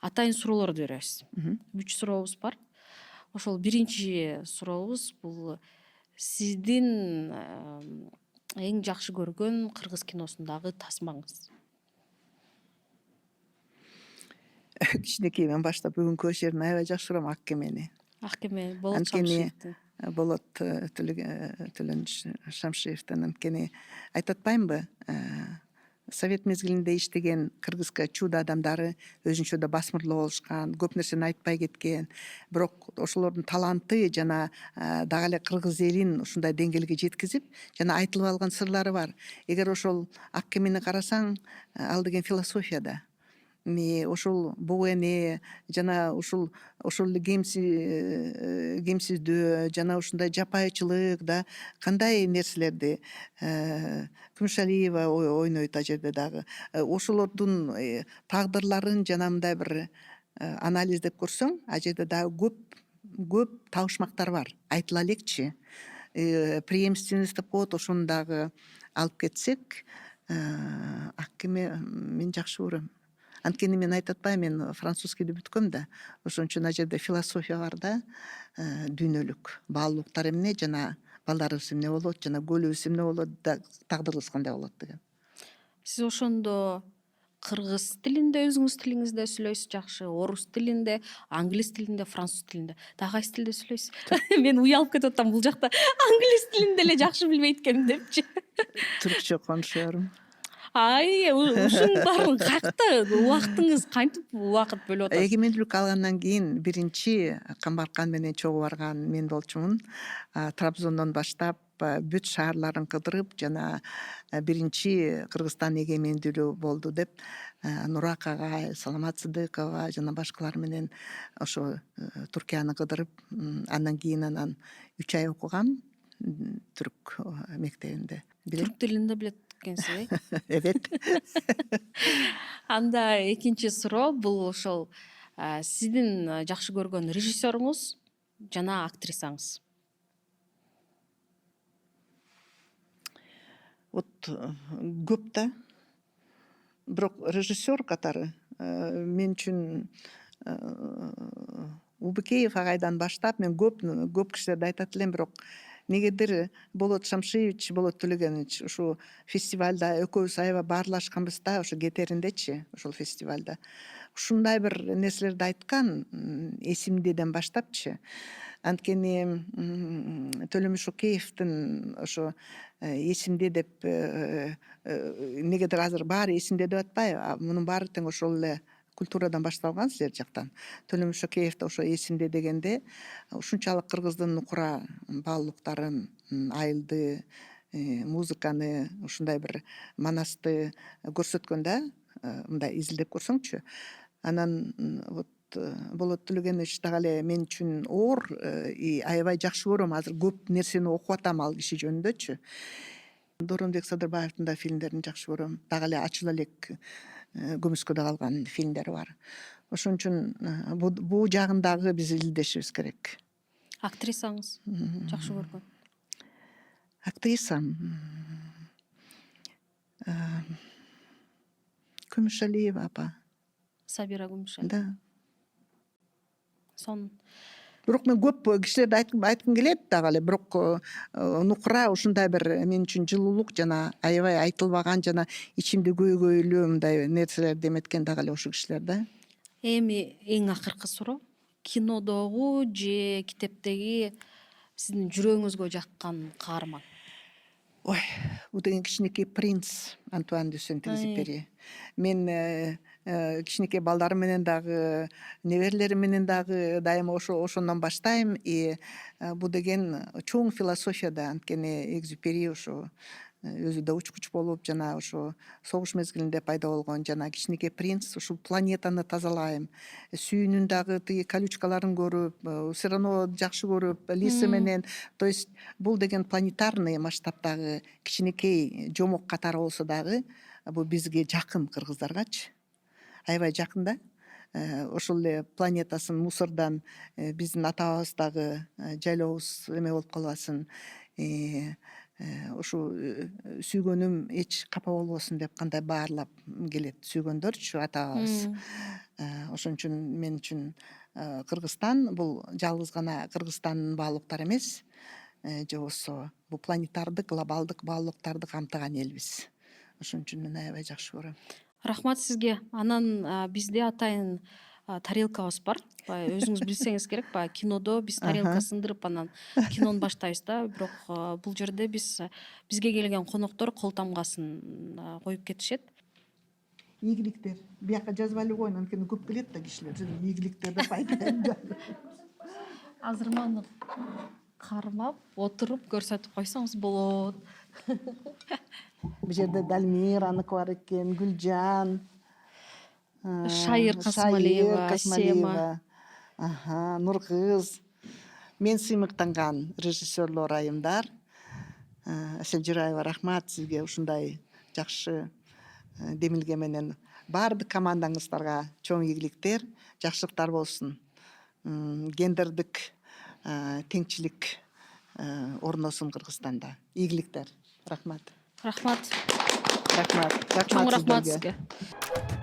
атайын суроолорду беребиз. 3 сурообуз бар. Ошол биринчи сурообуз бул сиздин эң жакшы көргөн кыргыз киносундагы тасмаңыз? Кичинекейден баштап бүгүнкү жерин аябай жакшы көрөм, ак кемени. Ак кеме Болот Анткени Шамшиевдин. Болот Төлөнч Шамшиевдин, анткени айтып атпаймынбы, совет мезгилинде иштеген кыргызга чудо адамдары өзүнчө да басмырлуу болушкан, көп нерсени айтпай кеткен, бирок ошолордун таланты жана дагы эле кыргыз элин ушундай деңгээлге жеткизип, жана айтылып алган сырлары бар. Эгер ошол ак кемени карасаң, ал деген философия да. Ошол боо эне жана ошол эле кемсиздөө жана ушундай жапайычылык да кандай нерселерди Күмүшалиева ойнойт ал жерде дагы. Ошолордун тагдырларын жана мындай бир анализдеп көрсөң, ал жерде дагы көп табышмактар бар. Айтыла элекчи. Преемственность деп коет, ошону дагы алып кетсек, ак кеме мен жакшы көрөм. Анткени мен айтып атпаймынбы, мен французскийди бүткөм да, ошон үчүн ал жерде философия бар да, дүйнөлүк баалуулуктар эмне жана балдарыбыз эмне болот, жана көлүбүз эмне болот, тагдырыбыз кандай болот деген. Сиз ошондо кыргыз тилинде өзүңүз тилиңизде сүйлөйсүз жакшы, орус тилинде, англис тилинде, француз тилинде. Дагы кайсы тилде сүйлөйсүз? Мен уялып кетип атам, бул жакта англис тилинде эле жакшы билбейт экенмин депчи. Түркчө конuşuyorum. Ушунун баарын каякта убактыңыз кантип убакыт бөлүп атасыз? Эгемендүүлүк алгандан кийин биринчи Камбаркан менен чогуу барган мен болчумун. Трабзондон баштап бүт шаарларын кыдырып, жана биринчи Кыргызстан эгемендүүлүгү болду деп Нурак агай, Саламат Сыдыкова жана башкалар менен ошо Туркияны кыдырып, андан кийин 3 ай окугам түрк мектебинде. Түрк тилинде билет экенсиз, Evet. Анда экинчи суроо бул ошол сиздин жакшы көргөн режиссеруңуз жана актрисаңыз. Вот көп да. Бирок режиссер катары мен үчүн Убыкеев агайдан баштап мен көп кишилерди айтат элем, бирок негедир Болот Шамшиевич, Болот Төлөгенович ушу фестивалда экөөбүз аябай баарлашканбыз да, ошо кетериндечи, ошол фестивалда. Ушундай бир нерселерди айткан эсимдеден баштапчы. Анткени Төлөмүш Океевдин ошо эсимде деп негедир азыр баары эсимде деп атпайбы, мунун баары тең ошол эле культурадан башталган силер жактан. Төлөмүш Океев да ошо эсимде дегенде ушунчалык кыргыздын нукура баалуулуктарын, айылды, музыканы, ушундай бир манасты көрсөткөндө, мындай изилдеп көрсөңчү. Анан вот Болот Төлөгенович дагы эле мен үчүн оор, аябай жакшы көрөм, азыр көп нерсени окуп атам ал киши жөнүндөчү. Доронбек Садырбаевдин да фильмдерин жакшы көрөм. Дагы эле Ачыла элек көмүскөдө калган фильмдери бар. Ошон үчүн бул жагындагы биз илдешибиз керек. Актрисаңыз жакшы көргөн? Актрисам Күмүшалиева апа. Сабира Күмүшалиева. Да. Бирок мен көп кишилерди айткым келет дагы эле, бирок нукура ушундай бир мен үчүн жылуулук жана аябай айтылбаган жана ичимди көйгөйлүү мындай нерселерди эметкен дагы эле ошол кишилер да. Эми эң акыркы суроо, кинодогу же китептеги сиздин жүрөгүңүзгө жаккан каарман? Ой, бул деген кичинекей принц Антуан де Сент-Экзюпери. Мен кичинекей балдарым менен дагы, неберелерим менен дагы дайыма ошондон баштайм. Бул деген чоң философия да, анткени Экзюпери ошо өзү да учкуч болуп, жана ошо согуш мезгилинде пайда болгон, жана кичинекей принц ушул планетаны тазалайм, сүйүнүн дагы тиги колючкаларын көрүп, все равно жакшы көрүп, лисы менен, то есть бул деген планетарный масштабтагы кичинекей жомок катары болсо дагы, бул бизге жакын, кыргыздаргачы. Аябай жакын да. Ошол эле планетасын мусордон биздин атабыз дагы жайлообуз эме болуп калбасын. Ушу сүйгөнүм эч капа болбосун деп кандай баарлап келет сүйгөндөрчү атабыз. Ошон үчүн мен үчүн Кыргызстан бул жалгыз гана Кыргызстандын баалуулуктары эмес, же болбосо бул планетардык глобалдык баалуулуктарды камтыган элбиз. Ошон үчүн мен аябай жакшы көрөм. Рахмат сизге. Анан бизде атайын тарелкабыз бар. Баягы өзүңүз билсеңиз керек, баягы кинодо биз тарелка сындырып анан кинону баштайбыз да. Бирок бул жерде бизге келген коноктор кол тамгасын коюп кетишет. Ийгиликтер. Бияка жазбай эле коеюн, анткени көп келет да кишилер. Ийгиликтер деп айтайын. Азыр маны кармап, отуруп көрсөтүп койсоңуз болот. Бул жерде Дальмираныкы бар экен, Гүлжан, Шайыр Касымалиева, Сема. Нуркыз. Мен сыймыктанган режиссерлор айымдар. Асель Жыраева, рахмат сизге ушундай жакшы демилге менен. Баардык командаңыздарга чоң ийгиликтер, жакшылыктар болсун. Гендердик теңчилик орносун Кыргызстанда. Ийгиликтер. Рахмат. Рахмат. Рахмат. Чоң рахмат сиздерге. сизге.